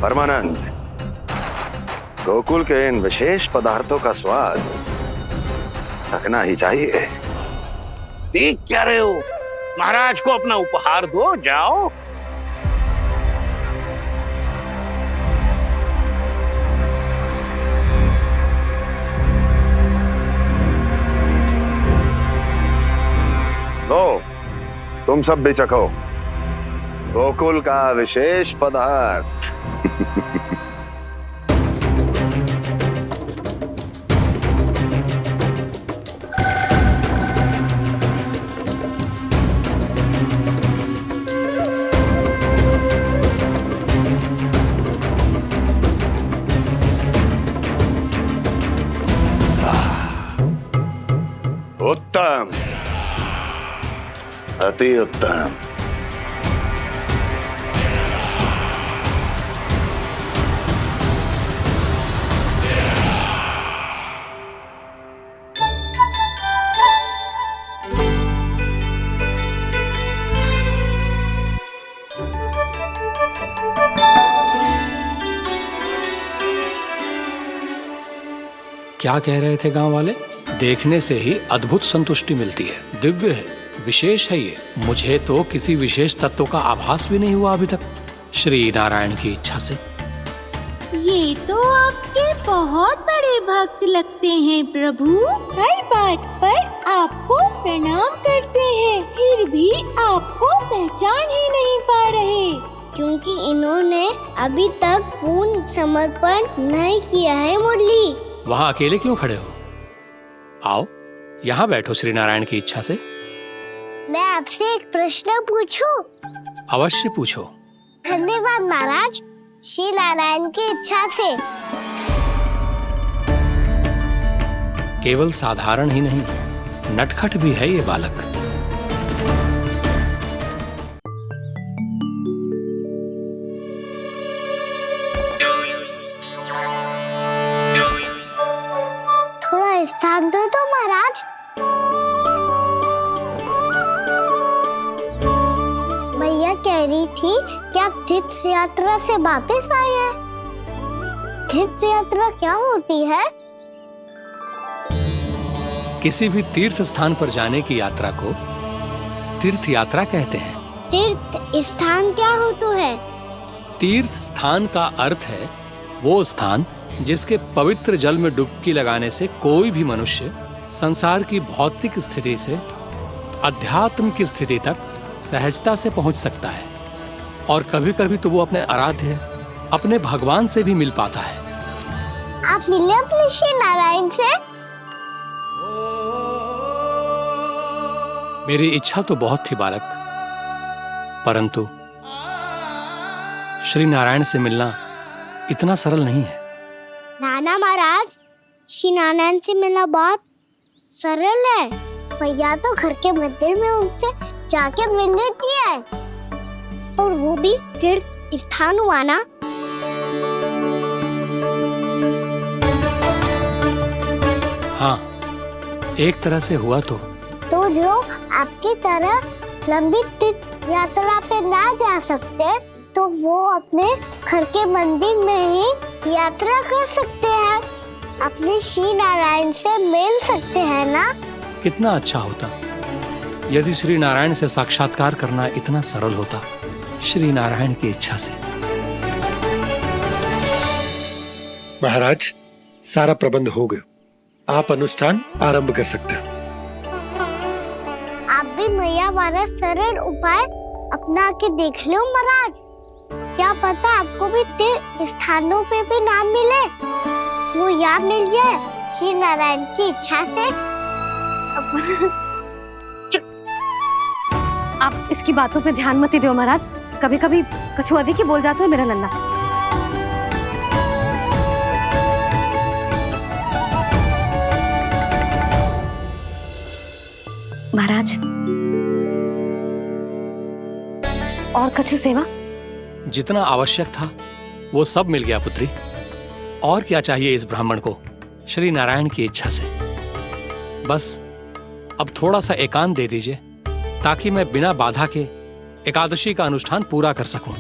Speaker 14: परमानंद, गोकुल के इन विशेष पदार्थों का स्वाद चखना ही चाहिए।
Speaker 7: देख क्या रहे हो? महाराज को अपना उपहार दो, जाओ।
Speaker 14: लो, तुम सब भी चखो गोकुल का विशेष पदार्थ। उत्तम, अति उत्तम।
Speaker 12: क्या कह रहे थे गांव वाले? देखने से ही अद्भुत संतुष्टि मिलती है, दिव्य है, विशेष है ये। मुझे तो किसी विशेष तत्व का आभास भी नहीं हुआ अभी तक, श्री नारायण की इच्छा से।
Speaker 13: ये तो आपके बहुत बड़े भक्त लगते हैं प्रभु। हर बात पर आपको प्रणाम करते हैं, फिर भी आपको पहचान ही नहीं पा रहे।
Speaker 6: क्योंकि इन्होंने अभी तक पूर्ण समर्पण नहीं किया है मुरली।
Speaker 12: वहाँ अकेले क्यों खड़े हो? आओ यहाँ बैठो श्री नारायण की इच्छा से।
Speaker 6: मैं आपसे एक प्रश्न पूछूं?
Speaker 12: अवश्य पूछो।
Speaker 6: धन्यवाद महाराज, श्री नारायण की इच्छा से।
Speaker 12: केवल साधारण ही नहीं, नटखट भी है ये बालक।
Speaker 6: थोड़ा स्थान दो तो महाराज। भैया कह रही थी कि आप तीर्थ यात्रा से वापस आए हैं। तीर्थ यात्रा क्या होती है?
Speaker 12: किसी भी तीर्थ स्थान पर जाने की यात्रा को तीर्थ यात्रा कहते हैं।
Speaker 6: तीर्थ स्थान क्या होता है?
Speaker 12: तीर्थ स्थान का अर्थ है वो स्थान जिसके पवित्र जल में डुबकी लगाने से कोई भी मनुष्य संसार की भौतिक स्थिति से अध्यात्म की स्थिति तक सहजता से पहुंच सकता है, और कभी कभी तो वो अपने आराध्य, अपने भगवान से भी मिल पाता है।
Speaker 6: आप मिले अपने श्री नारायण से?
Speaker 12: मेरी इच्छा तो बहुत थी बालक, परंतु श्री नारायण से मिलना इतना सरल नहीं है।
Speaker 6: नाना महाराज, श्री नारायण से मिलना बहुत सरल है। भैया तो घर के मंदिर में उनसे जाके मिल लेती है, और वो भी तीर्थ स्थान हुआ ना।
Speaker 12: हाँ, एक तरह से हुआ तो
Speaker 6: जो आपकी तरह लंबी तीर्थ यात्रा पे ना जा सकते, तो वो अपने घर के मंदिर में ही यात्रा कर सकते हैं, अपने श्री नारायण से मिल सकते हैं ना।
Speaker 12: कितना अच्छा होता यदि श्री नारायण से साक्षात्कार करना इतना सरल होता, श्री नारायण की इच्छा से।
Speaker 8: महाराज, सारा प्रबंध हो गया, आप अनुष्ठान आरंभ कर सकते हैं।
Speaker 6: आप भी मैया हमारा सरल उपाय अपना के देख लो महाराज। क्या पता आपको भी तीर्थ स्थानों पे भी नाम मिले, वो याद मिल जाए श्री नारायण की इच्छा से।
Speaker 1: आप इसकी बातों पे ध्यान मत दो महाराज, कभी कभी कछु अधिक ही बोल जाते हो मेरा लल्ला। महाराज और कछु सेवा?
Speaker 12: जितना आवश्यक था वो सब मिल गया पुत्री। और क्या चाहिए इस ब्राह्मण को श्री नारायण की इच्छा से? बस अब थोड़ा सा एकांत दे दीजिए ताकि मैं बिना बाधा के एकादशी का अनुष्ठान पूरा कर सकूं।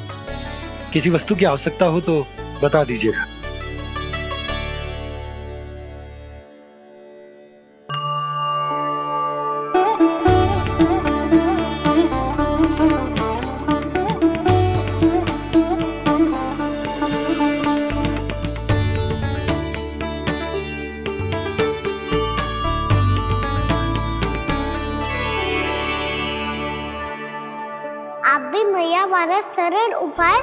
Speaker 8: किसी वस्तु की आवश्यकता हो तो बता दीजिएगा।
Speaker 6: आप भी मैया वाला सरल उपाय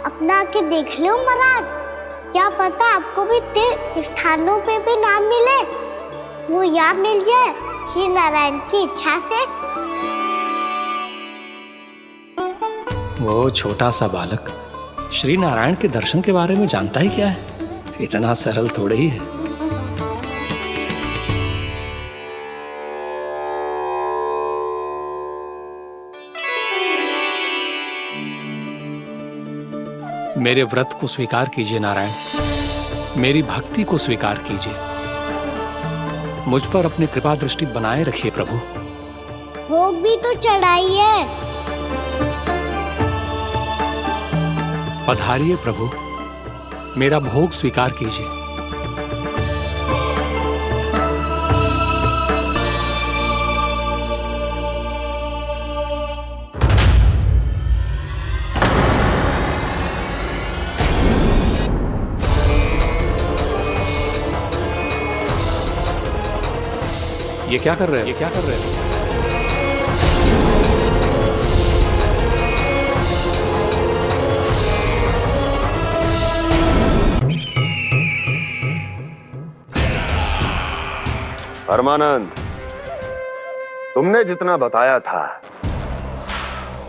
Speaker 6: अपना के देख लो महाराज। क्या पता आपको भी तीर्थ स्थानों पे भी नाम मिले, वो यहाँ मिल जाए श्री नारायण की इच्छा से।
Speaker 12: वो छोटा सा बालक श्री नारायण के दर्शन के बारे में जानता ही क्या है? इतना सरल थोड़े ही है। मेरे व्रत को स्वीकार कीजिए नारायण, मेरी भक्ति को स्वीकार कीजिए। मुझ पर अपनी कृपा दृष्टि बनाए रखिए प्रभु।
Speaker 6: भोग भी तो चढ़ाइए।
Speaker 12: पधारिए प्रभु, मेरा भोग स्वीकार कीजिए। ये क्या कर रहे हैं? ये क्या कर रहे हैं?
Speaker 14: परमानंद, तुमने जितना बताया था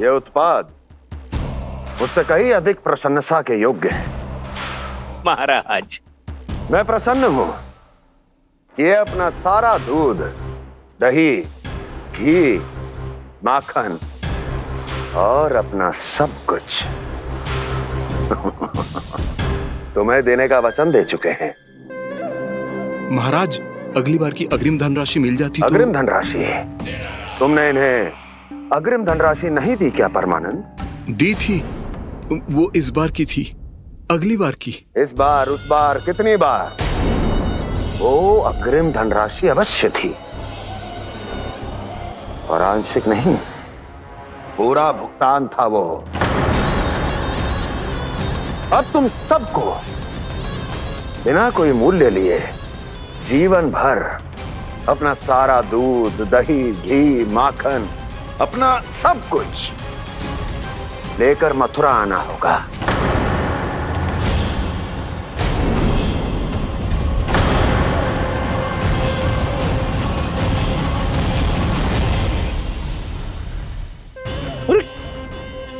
Speaker 14: ये उत्पाद मुझसे कहीं अधिक प्रशंसा के योग्य है।
Speaker 7: महाराज,
Speaker 14: मैं प्रसन्न हूं। ये अपना सारा दूध, दही, घी, माखन और अपना सब कुछ तुम्हें देने का वचन दे चुके हैं।
Speaker 11: महाराज, अगली बार की अग्रिम धनराशि मिल जाती तो।
Speaker 14: अग्रिम धनराशि? तुमने इन्हें अग्रिम धनराशि नहीं दी क्या परमानंद?
Speaker 11: दी थी, वो इस बार की थी, अगली बार की।
Speaker 14: इस बार, उस बार, कितनी बार? वो अग्रिम धनराशि अवश्य थी और आंशिक नहीं, पूरा भुगतान था वो। अब तुम सबको बिना कोई मूल्य लिए जीवन भर अपना सारा दूध, दही, घी, माखन, अपना सब कुछ लेकर मथुरा आना होगा।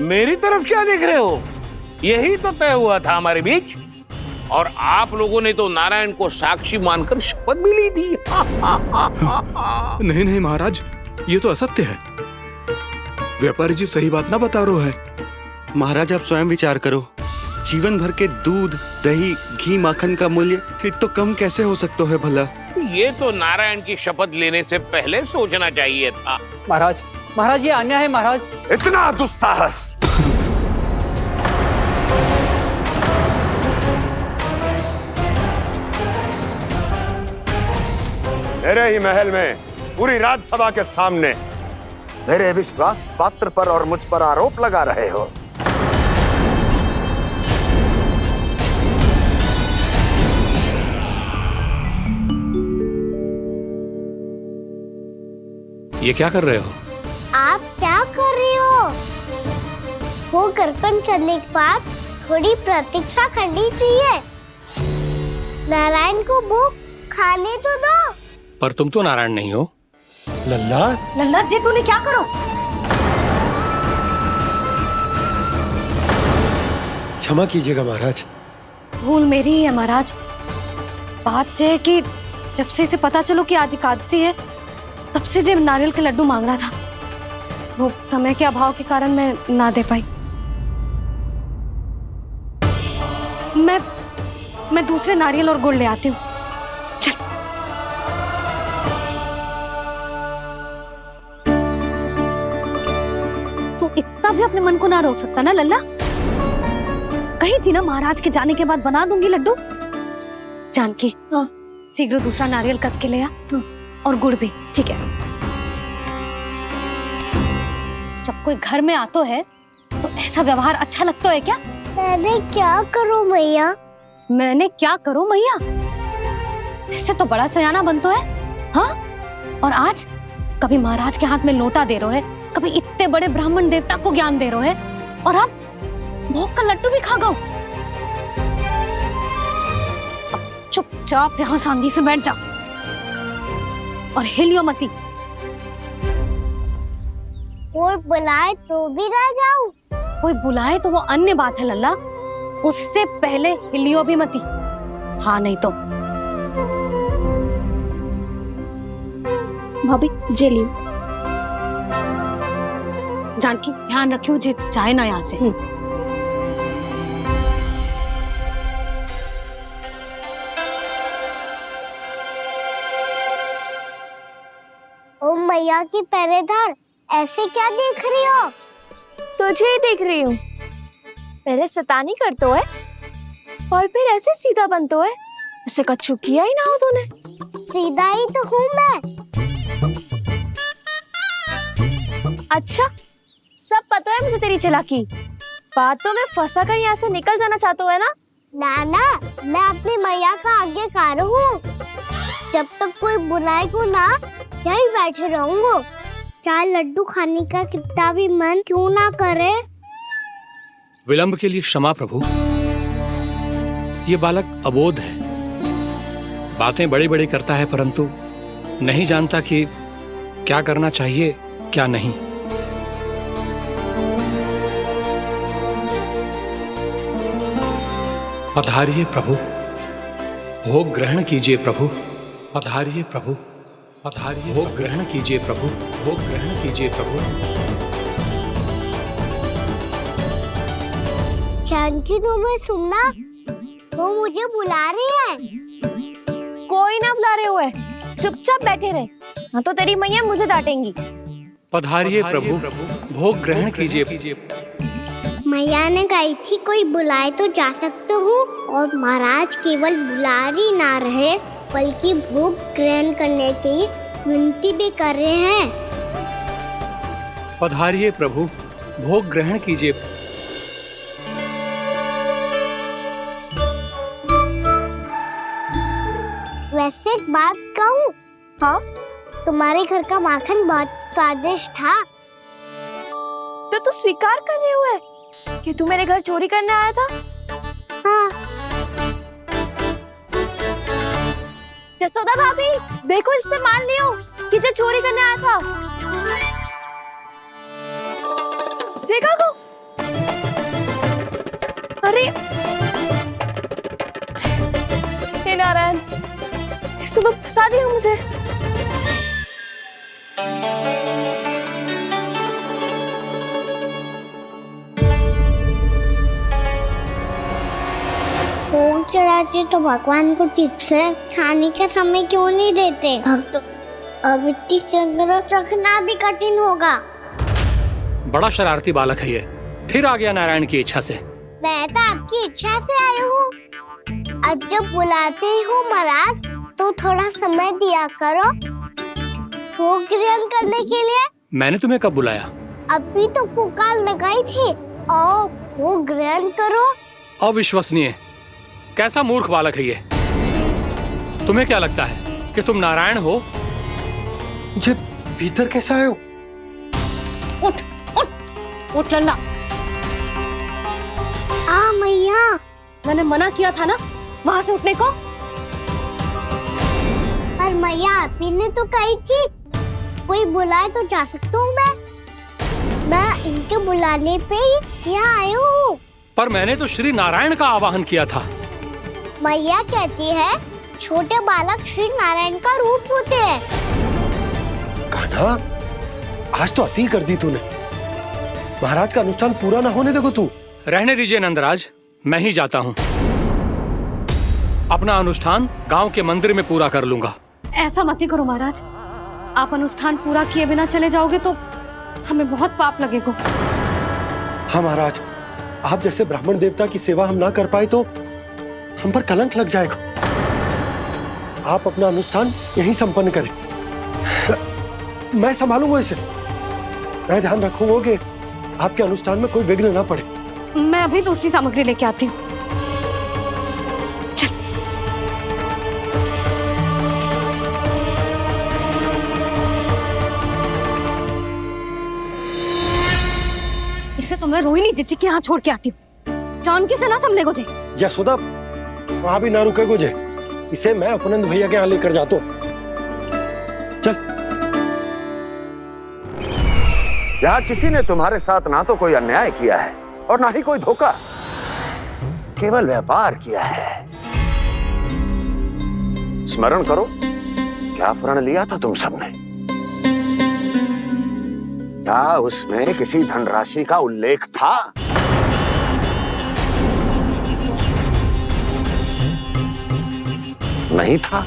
Speaker 7: मेरी तरफ क्या देख रहे हो? यही तो तय हुआ था हमारे बीच, और आप लोगों ने तो नारायण को साक्षी मानकर शपथ भी ली थी।
Speaker 11: नहीं नहीं महाराज, ये तो असत्य है। व्यापारी जी सही बात ना बता रहे हैं।
Speaker 9: महाराज, आप स्वयं विचार करो। जीवन भर के दूध, दही, घी, माखन का मूल्य तो कम कैसे हो सकता है भला?
Speaker 7: ये तो नारायण की शपथ लेने से पहले सोचना चाहिए था।
Speaker 15: महाराज, महाराज ये अन्याय है महाराज।
Speaker 14: इतना दुस्साहस! मेरे ही महल में पूरी राज्यसभा के सामने मेरे विश्वास पात्र पर और मुझ पर आरोप लगा रहे हो।
Speaker 12: ये क्या कर रहे हो?
Speaker 6: आप क्या कर रहे हो? वो कर्पण करने के बाद थोड़ी प्रतीक्षा करनी चाहिए। नारायण को भोग खाने तो दो।
Speaker 12: पर तुम तो नारायण नहीं हो।
Speaker 8: लल्ला
Speaker 1: लल्ला जी तूने क्या करो?
Speaker 8: क्षमा कीजिएगा महाराज।
Speaker 1: भूल मेरी ही है महाराज। बात ये है कि जब से इसे पता चलो कि आज एकादशी है, तब से जो नारियल के लड्डू मांग रहा था, वो समय के अभाव के कारण मैं ना दे पाई। मैं दूसरे नारियल और गुड़ ले आती हूँ। चल। तू इतना भी अपने मन को ना रोक सकता ना लल्ला? कही थी ना महाराज के जाने के बाद बना दूंगी लड्डू। जानकी शीघ्र दूसरा नारियल कस के ले आ, और गुड़ भी। ठीक है। जब कोई घर में आतो है तो ऐसा व्यवहार अच्छा लगता है क्या?
Speaker 6: मैंने क्या करूं मैया?
Speaker 1: मैंने क्या करूं मैया? इससे तो बड़ा सयाना बनतो है। हाँ, और आज कभी महाराज के हाथ में लोटा दे रहे है, कभी इतने बड़े ब्राह्मण देवता को ज्ञान दे रहे है, और अब भोग का लड्डू भी खा गो। चुपचाप यहाँ शांति से बैठ जा और हिलियो मती।
Speaker 6: कोई बुलाए तो भी ना जाऊं?
Speaker 1: कोई बुलाए तो वो अन्य बात है लल्ला, उससे पहले हिलियो भी मती। हाँ नहीं तो।
Speaker 4: भाभी जे लियो।
Speaker 1: जानकी ध्यान रखियो जे जाए ना यहाँ से।
Speaker 6: ओ मैया की पहरेदार, ऐसे क्या देख रही हो?
Speaker 13: तुझे ही देख रही हूँ। पहले शैतानी करतो है और फिर ऐसे सीधा बनतो है। ऐसे कछु किया ही ना हो तूने।
Speaker 6: सीधा ही तो हूँ मैं।
Speaker 13: अच्छा, सब पता है मुझे तेरी चालाकी। बातों में फंसा कर यहाँ से निकल जाना चाहते हो है ना?
Speaker 6: नाना, मैं अपनी मैया का आज्ञाकार हूँ। जब तक कोई बुलाएगा ना, यहीं बैठे रहूंगा। चाहे लड्डू खाने का कितना भी मन क्यों ना करे।
Speaker 12: विलंब के लिए क्षमा प्रभु। ये बालक अबोध है, बातें बड़ी बड़ी करता है, परंतु नहीं जानता कि क्या करना चाहिए क्या नहीं। पधारिए प्रभु, भोग ग्रहण कीजिए प्रभु। पधारिए प्रभु, पधारिए। भोग ग्रहण कीजिए प्रभु, भोग ग्रहण कीजिए प्रभु।
Speaker 6: जानकी तुम्हें सुनना, वो मुझे बुला रही है।
Speaker 13: कोई ना बुला रहे हुए, चुपचाप बैठे रहे, हाँ तो तेरी मैया मुझे डांटेंगी।
Speaker 12: पधारिए प्रभु, भोग ग्रहण कीजिए।
Speaker 6: मैया ने कही थी कोई बुलाए तो जा सकते हूँ, और महाराज केवल बुलारी ना रहे बल्कि भोग ग्रहण करने की विनती भी कर रहे हैं।
Speaker 12: पधारिए प्रभु, भोग ग्रहण कीजिए।
Speaker 6: वैसे एक बात कहूँ? हाँ? तुम्हारे घर का माखन बहुत स्वादिष्ट था।
Speaker 13: तो तू स्वीकार कर रहे हुए कि तू मेरे घर चोरी करने आया था?
Speaker 6: हाँ।
Speaker 13: जसोदा भाभी, देखो इसने मान लियो कि जो चोरी करने आया था। देखा को? अरे हे नारायण, इसने तो फंसा दिया मुझे।
Speaker 6: भोग चढ़ाते तो भगवान को ठीक से खाने का समय क्यों नहीं देते? भक्त अब इतनी संग्रह रखना भी कठिन होगा।
Speaker 12: बड़ा शरारती बालक है ये, फिर आ गया नारायण की इच्छा से।
Speaker 6: मैं तो आपकी इच्छा से आई हूँ। अब जब बुलाते ही हो महाराज, तो थोड़ा समय दिया करो भोग ग्रहण करने के लिए।
Speaker 12: मैंने तुम्हें कब बुलाया?
Speaker 6: अभी तो पुकार लगाई थी, आओ भोग ग्रहण करो।
Speaker 12: अविश्वसनीय, कैसा मूर्ख बालक है ये। तुम्हें क्या लगता है कि तुम नारायण हो?
Speaker 8: मुझे भीतर कैसे आए हो?
Speaker 1: उठ उठ उठ लल्ला।
Speaker 6: मैया,
Speaker 1: मैंने मना किया था ना वहां से उठने को।
Speaker 6: मैया आप ही ने तो कही थी कोई बुलाए तो जा सकता हूँ मैं इनके बुलाने पे ही यहाँ आई हूँ।
Speaker 12: पर मैंने तो श्री नारायण का आवाहन किया था।
Speaker 6: मैया कहती है छोटे बालक श्री नारायण का रूप होते हैं।
Speaker 8: कान्हा, आज तो अति कर दी तूने। महाराज का अनुष्ठान पूरा ना होने देखो तू।
Speaker 12: रहने दीजिए नंदराज, मैं ही जाता हूँ। अपना अनुष्ठान गांव के मंदिर में पूरा कर लूंगा।
Speaker 1: ऐसा मत ही करो महाराज, आप अनुष्ठान पूरा किए बिना चले जाओगे तो हमें बहुत पाप लगेगा।
Speaker 8: हाँ महाराज, आप जैसे ब्राह्मण देवता की सेवा हम ना कर पाए तो हम पर कलंक लग जाएगा। आप अपना अनुष्ठान यहीं संपन्न करें, मैं संभालूंगा इसे। मैं ध्यान रखूंगा कि आपके अनुष्ठान में कोई विघ्न ना पड़े।
Speaker 1: मैं अभी दूसरी सामग्री लेके आती हूँ। इसे तो मैं रोहिणी जीजी के यहाँ छोड़ के आती हूँ। जानकी से ना समझे गुजे।
Speaker 8: यशोदा, वहां भी ना रुके गुजे। इसे मैं अपनंद भैया के यहाँ लेकर जाता हूँ। चल।
Speaker 14: यहाँ किसी ने तुम्हारे साथ ना तो कोई अन्याय किया है और ना ही कोई धोखा, केवल व्यापार किया है। स्मरण करो, क्या प्रण लिया था तुम सबने? क्या उसमें किसी धनराशि का उल्लेख था? नहीं था।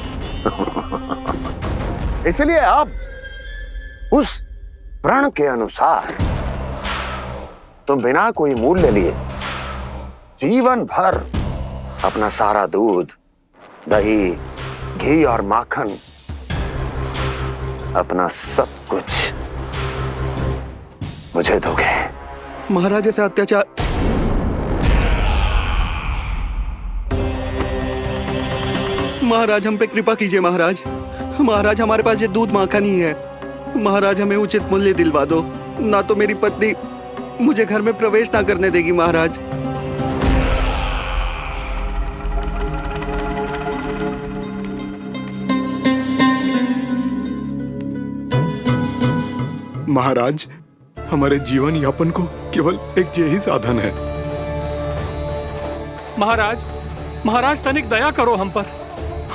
Speaker 14: इसलिए आप उस प्रण के अनुसार तुम बिना कोई मूल्य लिए जीवन भर अपना सारा दूध, दही, घी और माखन, अपना सब कुछ मुझे दोगे।
Speaker 9: महाराज ऐसा अत्याचार। महाराज हम पे कृपा कीजिए। महाराज, महाराज हमारे पास ये दूध माखन ही है। महाराज हमें उचित मूल्य दिलवा दो, ना तो मेरी पत्नी मुझे घर में प्रवेश ना करने देगी। महाराज,
Speaker 11: महाराज हमारे जीवन यापन को केवल एक यही साधन है।
Speaker 12: महाराज, महाराज तनिक दया करो हम पर।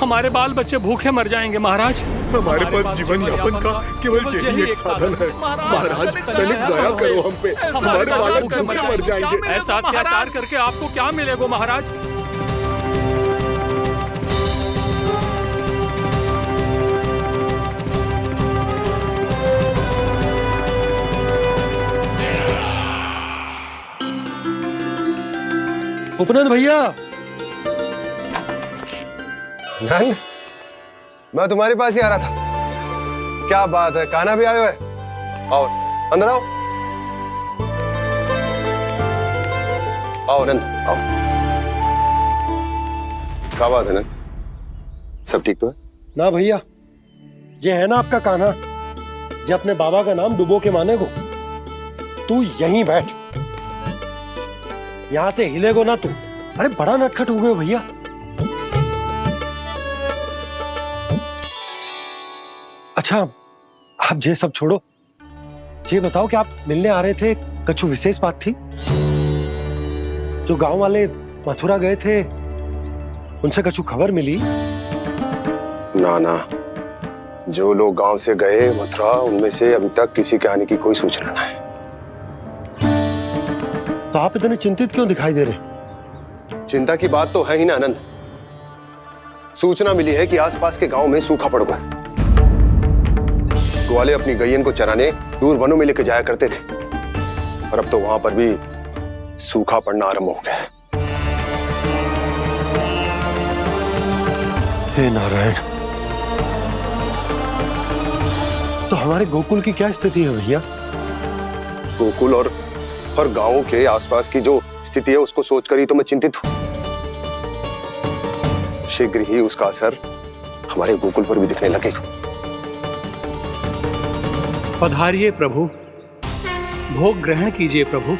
Speaker 12: हमारे बाल बच्चे भूखे मर जाएंगे महाराज।
Speaker 11: हमारे पास जीवन यापन का केवल यही एक साधन है। महाराज तनिक दया करो हम पे, हमारे बालक भूखे मर जाएंगे।
Speaker 12: ऐसा अत्याचार करके आपको क्या मिलेगा महाराज?
Speaker 8: उपनंद भैया।
Speaker 16: नंद, मैं तुम्हारे पास ही आ रहा था। क्या बात है, कान्हा भी आयो है? आओ अंदर आओ। आओ नंद आओ। क्या बात है नंद, सब ठीक तो है?
Speaker 8: ना भैया, ये है ना आपका कान्हा, ये अपने बाबा का नाम डुबो के माने को। तू यहीं बैठ, यहां से हिलेगो ना तू। अरे बड़ा नटखट हो गए भैया। अच्छा, आप ये सब छोड़ो, ये बताओ कि आप मिलने आ रहे थे, कछु विशेष बात थी? जो गांव वाले मथुरा गए थे, उनसे कछु खबर मिली?
Speaker 16: ना ना, जो लोग गांव से गए मथुरा, उनमें से अभी तक किसी के आने की कोई सूचना नहीं।
Speaker 8: तो आप इतने चिंतित क्यों दिखाई दे रहे?
Speaker 16: चिंता की बात तो है ही ना आनंद। सूचना मिली है कि आसपास के गांव में सूखा पड़ गया। ग्वाले अपनी गैयन को चराने दूर वनों में लेके जाया करते थे, और अब तो वहां पर भी सूखा पड़ना आरंभ हो गया है।
Speaker 8: हे नारायण, तो हमारे गोकुल की क्या स्थिति है भैया?
Speaker 16: गोकुल और गांवों के आसपास की जो स्थिति है उसको सोचकर ही तो मैं चिंतित हूं। शीघ्र ही उसका असर हमारे गोकुल पर भी दिखने लगेगा।
Speaker 12: पधारिए प्रभु, भोग ग्रहण कीजिए प्रभु।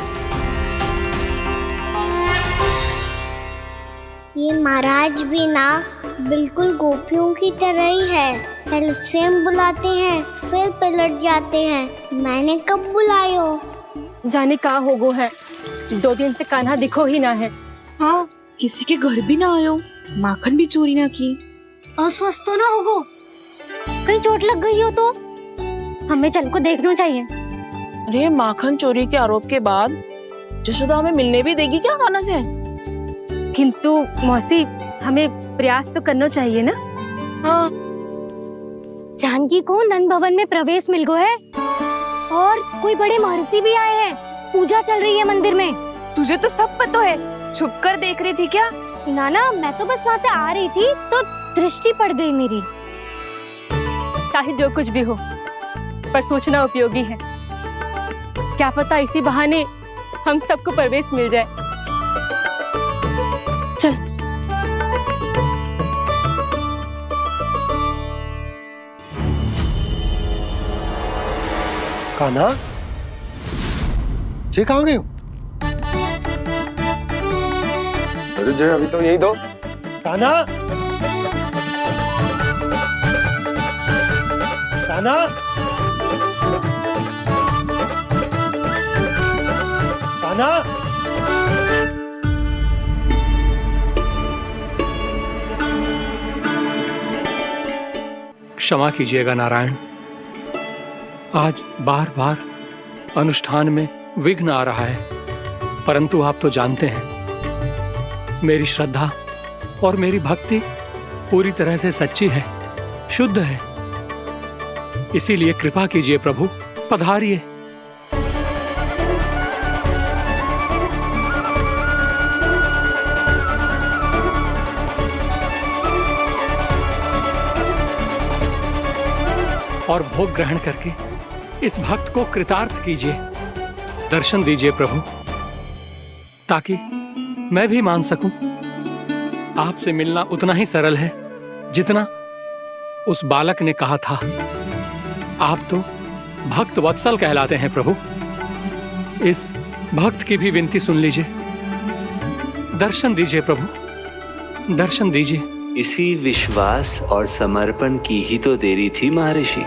Speaker 6: ये महाराज भी ना बिल्कुल गोपियों की तरह ही है। पहले स्वयं बुलाते हैं, फिर पलट जाते हैं। मैंने कब बुलाई हो?
Speaker 2: जाने का होगो है, 2 दिन से कान्हा दिखो ही ना है।
Speaker 5: हाँ, किसी के घर भी ना आयो, माखन भी चोरी ना की।
Speaker 1: अस्वस्थ तो ना होगो, कहीं चोट लग गई हो तो हमें चल को देखना चाहिए।
Speaker 5: अरे माखन चोरी के आरोप के बाद जशोदा हमें मिलने भी देगी क्या कान्हा से?
Speaker 2: किंतु मौसी, हमें प्रयास तो करना चाहिए ना।
Speaker 5: हाँ।
Speaker 1: जानकी को नंद भवन में प्रवेश मिल गो है और कोई बड़े महर्षि भी आए हैं। पूजा चल रही है मंदिर में।
Speaker 3: तुझे तो सब पता है, छुप कर देख रही थी क्या?
Speaker 1: ना, मैं तो बस वहाँ से आ रही थी तो दृष्टि पड़ गई मेरी।
Speaker 2: चाहे जो कुछ भी हो, पर सूचना उपयोगी है। क्या पता इसी बहाने हम सबको प्रवेश मिल जाए। चल।
Speaker 8: कान्हा, जे कहाँ गए हो?
Speaker 16: अरे जय, अभी तो यही दो।
Speaker 8: कान्हा, कान्हा, कान्हा।
Speaker 12: क्षमा कीजिएगा नारायण, आज बार बार अनुष्ठान में विघ्न आ रहा है, परंतु आप तो जानते हैं मेरी श्रद्धा और मेरी भक्ति पूरी तरह से सच्ची है, शुद्ध है। इसीलिए कृपा कीजिए प्रभु, पधारिए। और भोग ग्रहण करके इस भक्त को कृतार्थ कीजिए। दर्शन दीजिए प्रभु, ताकि मैं भी मान सकूं। आपसे मिलना उतना ही सरल है जितना उस बालक ने कहा था। आप तो भक्त वत्सल कहलाते हैं प्रभु। इस भक्त की भी विनती सुन लीजिए। दर्शन दीजिए प्रभु, दर्शन दीजिए।
Speaker 17: इसी विश्वास और समर्पण की ही तो देरी थी महर्षि।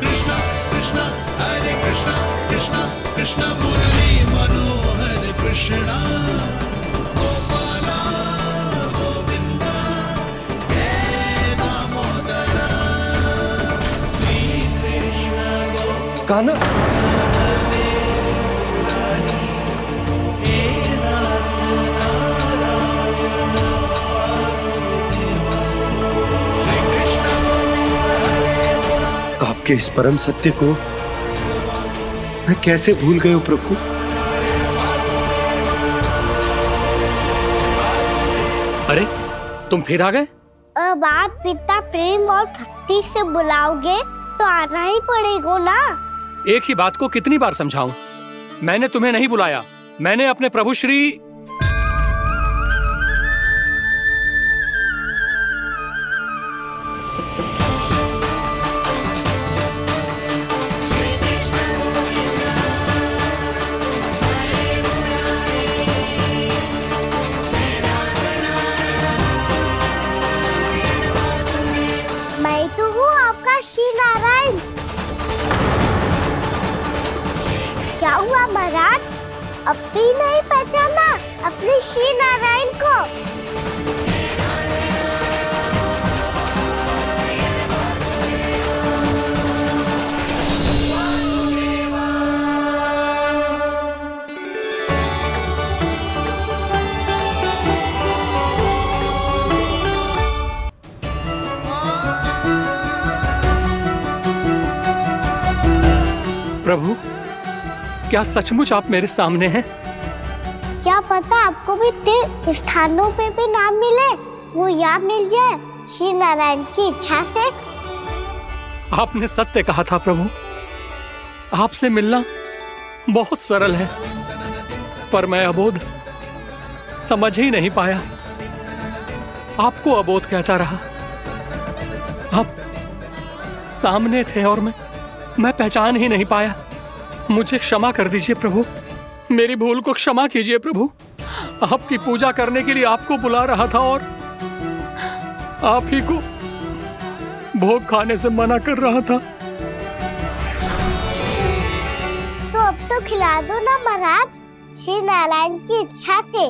Speaker 18: कृष्णा कृष्णा हरे कृष्णा कृष्णा कृष्णा मुरली मनोहर कृष्णा गोपाला गोविंदा हे दामोदरा श्री कृष्ण
Speaker 8: कान्हा, आपके इस परम सत्य को मैं कैसे भूल गया हूं प्रभु।
Speaker 12: अरे तुम फिर आ गए?
Speaker 6: अब आप इतना प्रेम और भक्ति से बुलाओगे तो आना ही पड़ेगा ना।
Speaker 12: एक ही बात को कितनी बार समझाऊं? मैंने तुम्हें नहीं बुलाया, मैंने अपने प्रभु श्री
Speaker 6: मैं तो हूँ आपका श्री नारायण। क्या हुआ महाराज, अब भी नहीं पहचाना अपने श्री नारायण को?
Speaker 12: प्रभु, क्या सचमुच आप मेरे सामने हैं?
Speaker 6: क्या पता आपको भी तीर्थ स्थानों पे भी नाम मिले, वो यहाँ मिल जाए श्री नारायण की इच्छा से।
Speaker 12: आपने सत्य कहा था प्रभु, आपसे मिलना बहुत सरल है, पर मैं अबोध समझ ही नहीं पाया। आपको अबोध कहता रहा। आप सामने थे और मैं पहचान ही नहीं पाया। मुझे क्षमा कर दीजिए प्रभु, मेरी भूल को क्षमा कीजिए प्रभु। आपकी पूजा करने के लिए आपको बुला रहा था और आप ही को भोग खाने से मना कर रहा था।
Speaker 6: तो अब तो खिला दो ना महाराज, श्री नारायण की इच्छा से।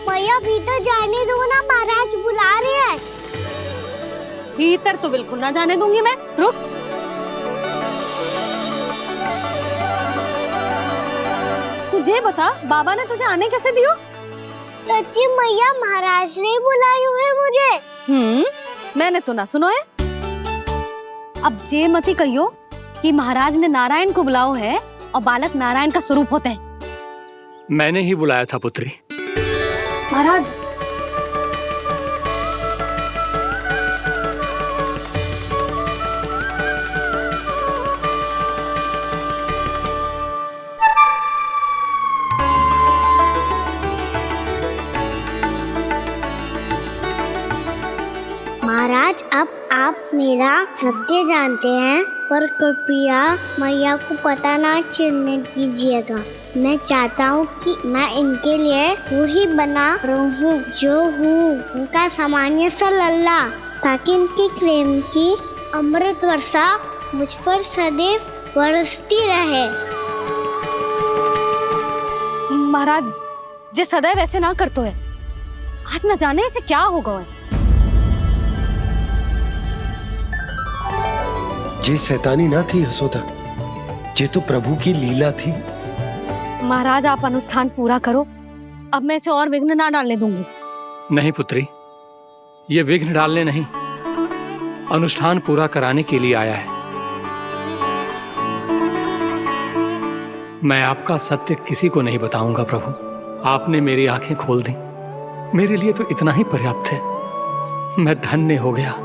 Speaker 6: मैया भीतर जाने दो ना, महाराज बुला रहे हैं।
Speaker 1: भीतर तो बिल्कुल ना जाने दूंगी मैं, रुक। तुझे बता, बाबा ने तुझे आने कैसे दियो?
Speaker 6: सच्ची मैया, महाराज ने बुलाई हुई मुझे।
Speaker 1: मैंने तो ना सुनो है। अब जे मती कहियो कि महाराज ने नारायण को बुलाओ है और बालक नारायण का स्वरूप होते हैं।
Speaker 12: मैंने ही बुलाया था पुत्री।
Speaker 1: महाराज,
Speaker 6: महाराज अब आप मेरा सत्य जानते हैं, पर कृपया मैया को पता ना चलने दीजिएगा। मैं चाहता हूँ कि मैं इनके लिए वही बना रहूँ जो हूँ, उनका सामान्य सा लल्ला, ताकि इनके प्रेम की अमृत वर्षा मुझ पर सदैव बरसती रहे।
Speaker 1: महाराज जे सदैव ऐसे ना करतो है, आज न जाने इसे क्या होगा है।
Speaker 8: जे शैतानी ना थी यशोदा, जे तो प्रभु की लीला थी।
Speaker 1: महाराज आप अनुष्ठान पूरा करो, अब मैं इसे और विघ्न ना डालने दूंगी।
Speaker 12: नहीं पुत्री, ये विघ्न डालने नहीं, अनुष्ठान पूरा कराने के लिए आया है। मैं आपका सत्य किसी को नहीं बताऊंगा प्रभु। आपने मेरी आंखें खोल दी, मेरे लिए तो इतना ही पर्याप्त है। मैं धन्य हो गया।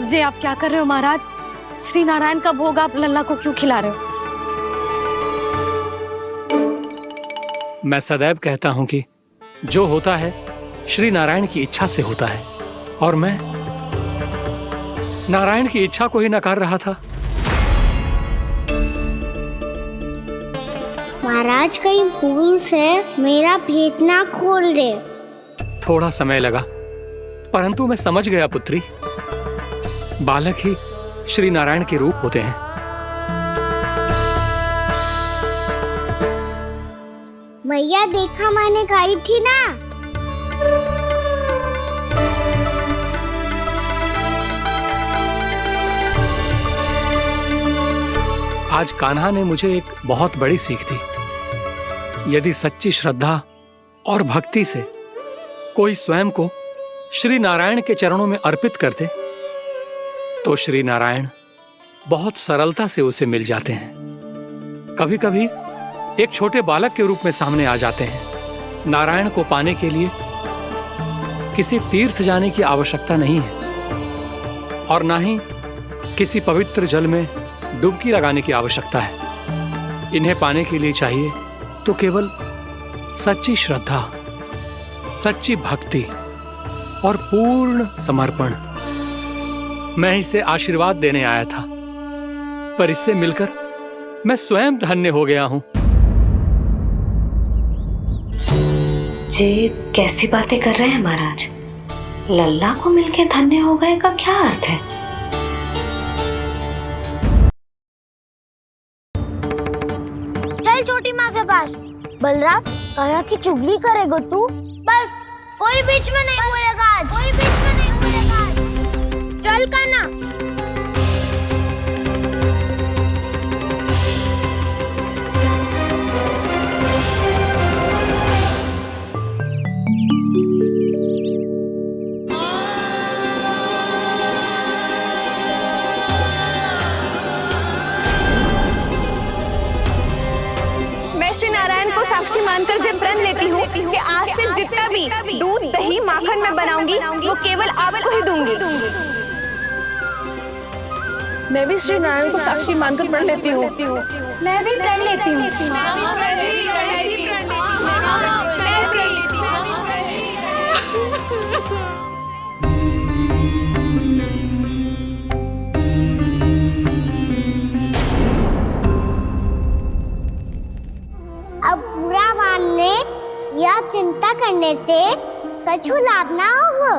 Speaker 1: जे आप क्या कर रहे हो महाराज? श्री नारायण का भोग आप लल्ला को क्यों खिला रहे हो?
Speaker 12: मैं सदैव कहता हूं कि जो होता है श्री नारायण की इच्छा से होता है, और मैं नारायण की इच्छा को ही नकार रहा था।
Speaker 6: महाराज कहीं भूल से मेरा भेद ना खोल दे।
Speaker 12: थोड़ा समय लगा, परंतु मैं समझ गया पुत्री। बालक ही श्री नारायण के रूप होते हैं।
Speaker 6: मैया देखा, मैंने कही थी ना।
Speaker 12: आज कान्हा ने मुझे एक बहुत बड़ी सीख दी। यदि सच्ची श्रद्धा और भक्ति से कोई स्वयं को श्री नारायण के चरणों में अर्पित कर दे, तो श्री नारायण बहुत सरलता से उसे मिल जाते हैं। कभी कभी एक छोटे बालक के रूप में सामने आ जाते हैं। नारायण को पाने के लिए किसी तीर्थ जाने की आवश्यकता नहीं है, और ना ही किसी पवित्र जल में डुबकी लगाने की आवश्यकता है। इन्हें पाने के लिए चाहिए तो केवल सच्ची श्रद्धा, सच्ची भक्ति और पूर्ण समर्पण। मैं इसे आशीर्वाद देने आया था, पर इससे मिलकर मैं स्वयं धन्य हो गया हूं।
Speaker 1: जे कैसी बातें कर रहे हैं महाराज? लल्ला को मिलके धन्य हो गए का क्या अर्थ है?
Speaker 6: चल छोटी माँ के पास। बलराम, कान्हा की चुगली करेगा तू? बस, कोई बीच में नहीं बोलेगा आज। कोई बीच में नहीं बोलेगा आज। चल कान्हा।
Speaker 3: मैं श्री नारायण को साक्षी मानकर जब प्रण लेती हूँ कि आज से जितना भी दूध दही माखन मैं बनाऊंगी वो केवल आपको ही दूंगी।
Speaker 5: मैं भी श्री नारायण को साक्षी मानकर प्रण लेती हूँ।
Speaker 1: मैं भी प्रण लेती हूँ।
Speaker 6: अब बुरा मानने या चिंता करने से कछु लाभ ना होगा।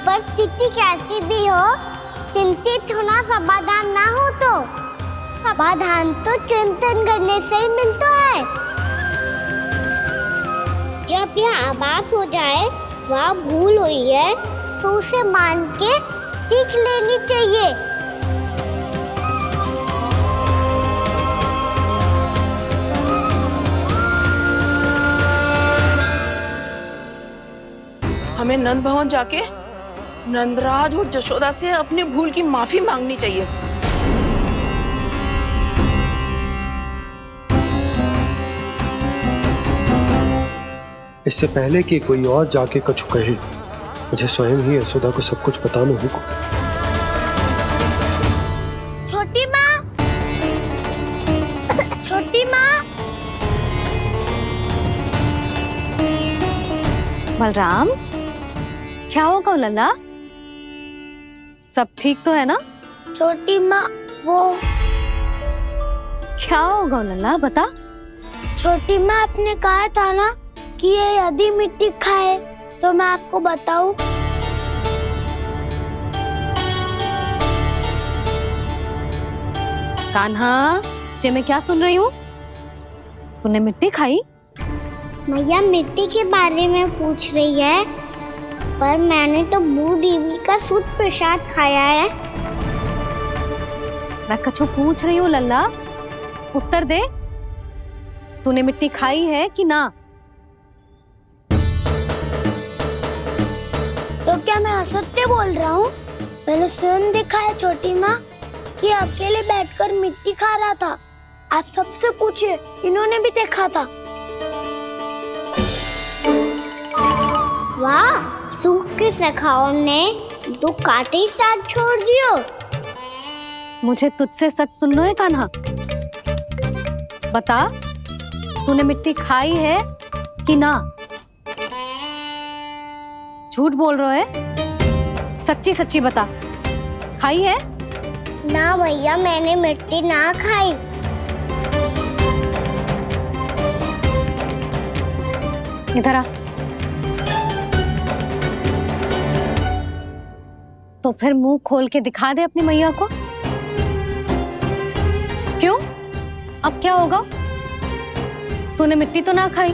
Speaker 6: परिस्थिति कैसी भी हो, चिंतित होना समाधान ना हो तो समाधान तो चिंतन करने से ही मिलता है। जब यह आभास हो जाए वह भूल हुई है तो उसे मान के सीख लेनी चाहिए।
Speaker 5: हमें नंद भवन जाके नंदराज और जशोदा से अपनी भूल की माफी मांगनी चाहिए।
Speaker 8: इससे पहले कि कोई और जाके कछु कहे, मुझे स्वयं ही यशोदा को सब कुछ बताना होगा।
Speaker 6: छोटी माँ, छोटी माँ।
Speaker 1: बलराम, क्या होगा लल्ला? सब ठीक तो है ना?
Speaker 6: छोटी माँ, वो
Speaker 1: क्या होगा लल्ला, बता।
Speaker 6: छोटी माँ, आपने कहा था ना कि ये यदि मिट्टी खाए तो मैं आपको बताऊं।
Speaker 1: कान्हा, जे मैं क्या सुन रही हूँ? तूने मिट्टी खाई?
Speaker 6: मैया मिट्टी के बारे में पूछ रही है, पर मैंने तो भू देवी का शुद्ध प्रसाद खाया है।
Speaker 1: मैं कछु पूछ रही हूँ लल्ला, उत्तर दे। तूने मिट्टी खाई है कि ना?
Speaker 6: तो क्या मैं असत्य बोल रहा हूँ? मैंने स्वयं देखा है छोटी माँ कि अकेले बैठकर मिट्टी खा रहा था। आप सबसे पूछिए, इन्होंने भी देखा था। वाह, सूख के सखाओं ने दो कांटे ही साथ छोड़ दियो।
Speaker 1: मुझे तुझसे सच सुनना है कान्हा। बता, तूने मिट्टी खाई है कि ना? झूठ बोल रहा है, सच्ची सच्ची बता, खाई है?
Speaker 6: ना भैया, मैंने मिट्टी ना खाई।
Speaker 1: इधर आ। तो फिर मुंह खोल के दिखा दे अपनी मैया को। क्यों? अब क्या होगा? तूने मिट्टी तो ना खाई,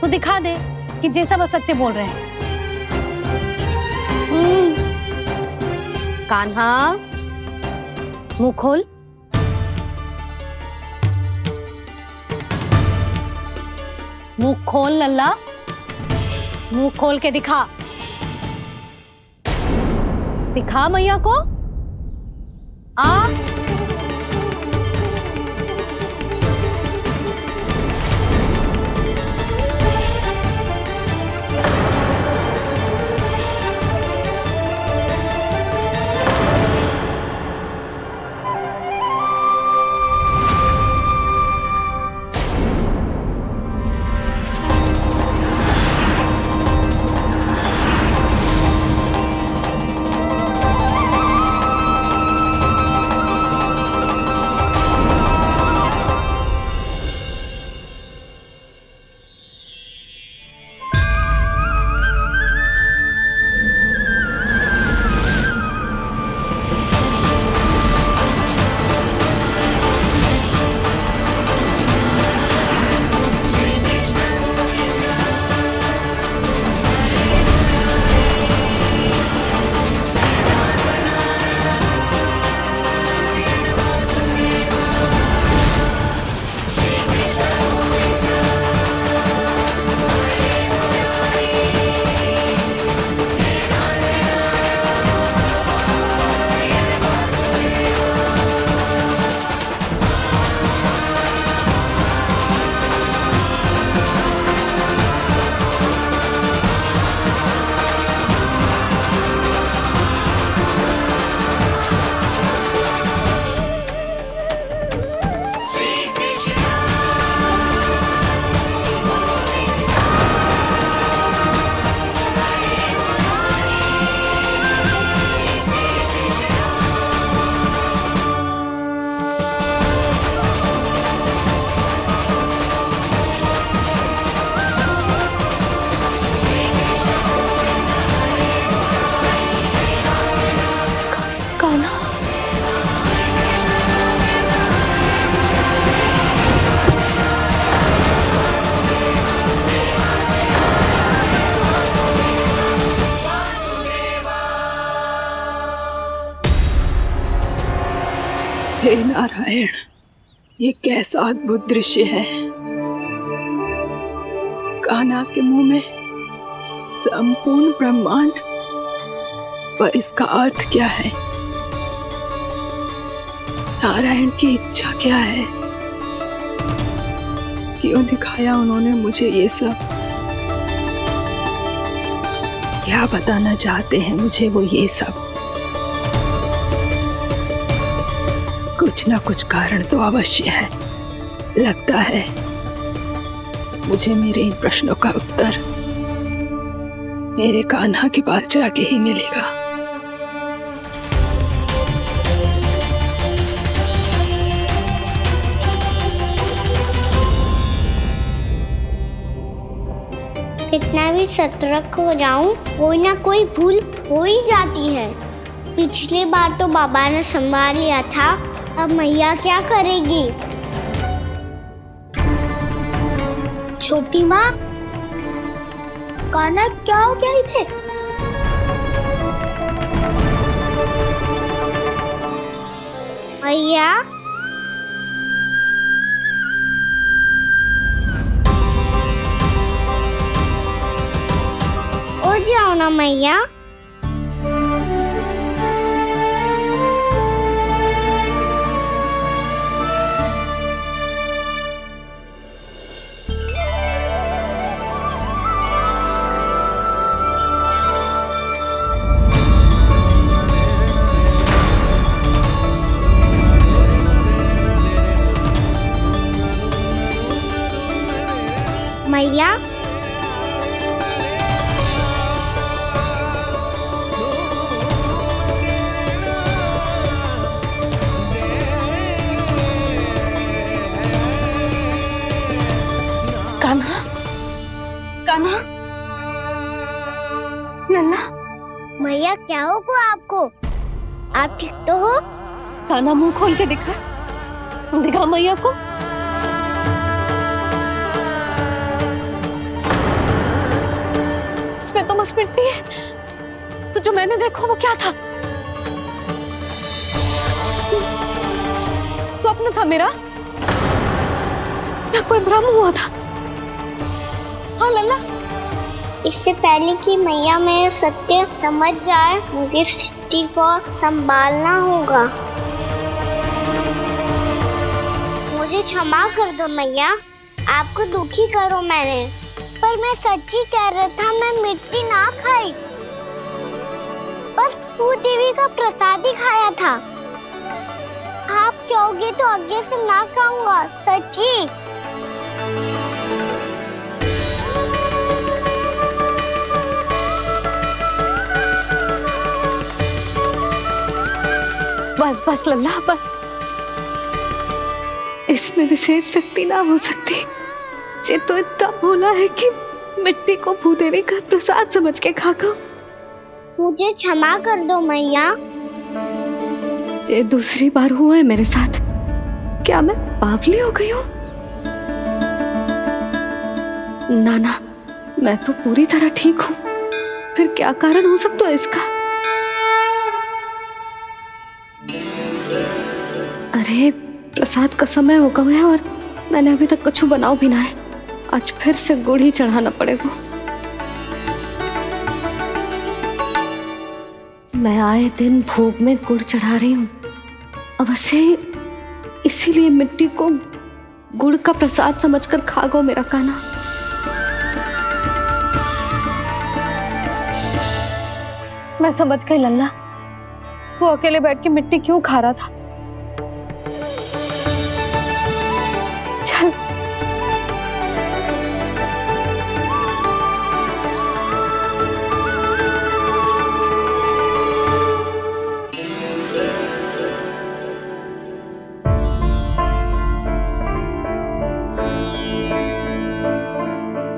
Speaker 1: तो दिखा दे कि जैसा वो सत्य बोल रहे हैं। कान्हा, मुंह खोल। मुंह खोल लल्ला, मुंह खोल के दिखा। दिखा मैया को। आ
Speaker 19: हे नारायण, ये कैसा अद्भुत दृश्य है। कान्हा के मुंह में संपूर्ण ब्रह्मांड, पर इसका अर्थ क्या है? नारायण की इच्छा क्या है? क्यों दिखाया उन्होंने मुझे ये सब? क्या बताना चाहते हैं मुझे वो ये सब? कुछ ना कुछ कारण तो अवश्य है। लगता है मुझे मेरे इन प्रश्नों का उत्तर मेरे कान्हा के पास जाके ही मिलेगा।
Speaker 6: कितना भी सतर्क हो जाऊं, कोई ना कोई भूल हो ही जाती है। पिछली बार तो बाबा ने संभाल लिया था, अब मैया क्या करेगी? छोटी माँ, कान्हा क्या हो गया इधर? मैया, उठ जाओ ना मैया। मैया,
Speaker 1: कान्हा, कान्हा, लल्ला।
Speaker 6: मैया क्या होगा आपको? आप ठीक तो हो?
Speaker 1: कान्हा मुंह खोल के दिखा, दिखा मैया को। इसमें तो बस मिट्टी है, तो जो मैंने देखा वो क्या था? स्वप्न था मेरा या कोई भ्रम हुआ था? हाँ लल्ला,
Speaker 6: इससे पहले कि मैया मेरे सत्य समझ जाए, मुझे स्थिति को संभालना होगा। मुझे क्षमा कर दो मैया, आपको दुखी करो मैंने, पर मैं सच्ची कह रहा था। मैं मिट्टी ना खाई, बस तू देवी का प्रसाद ही खाया था। आप कहोगे तो आगे से ना खाऊंगा, सच्ची।
Speaker 1: बस बस लल्ला, बस। इसमें विशेष शक्ति ना हो सकती। ये तो इतना भोला है कि मिट्टी को भूदेवी का प्रसाद समझ के खागा।
Speaker 6: मुझे क्षमा कर दो मैया।
Speaker 1: ये दूसरी बार हुआ है मेरे साथ। क्या मैं बावली हो गई हूँ? ना ना, मैं तो पूरी तरह ठीक हूँ। फिर क्या कारण हो सकता है इसका? अरे प्रसाद का समय हो गया है और मैंने अभी तक कुछ बनाओ भी ना है। आज फिर से गुड़ ही चढ़ाना पड़ेगा। मैं आए दिन भोग में गुड़ चढ़ा रही हूँ, अवश्य इसीलिए मिट्टी को गुड़ का प्रसाद समझकर खा गो मेरा कान्हा। मैं समझ गई लल्ला, वो अकेले बैठ के मिट्टी क्यों खा रहा था। चल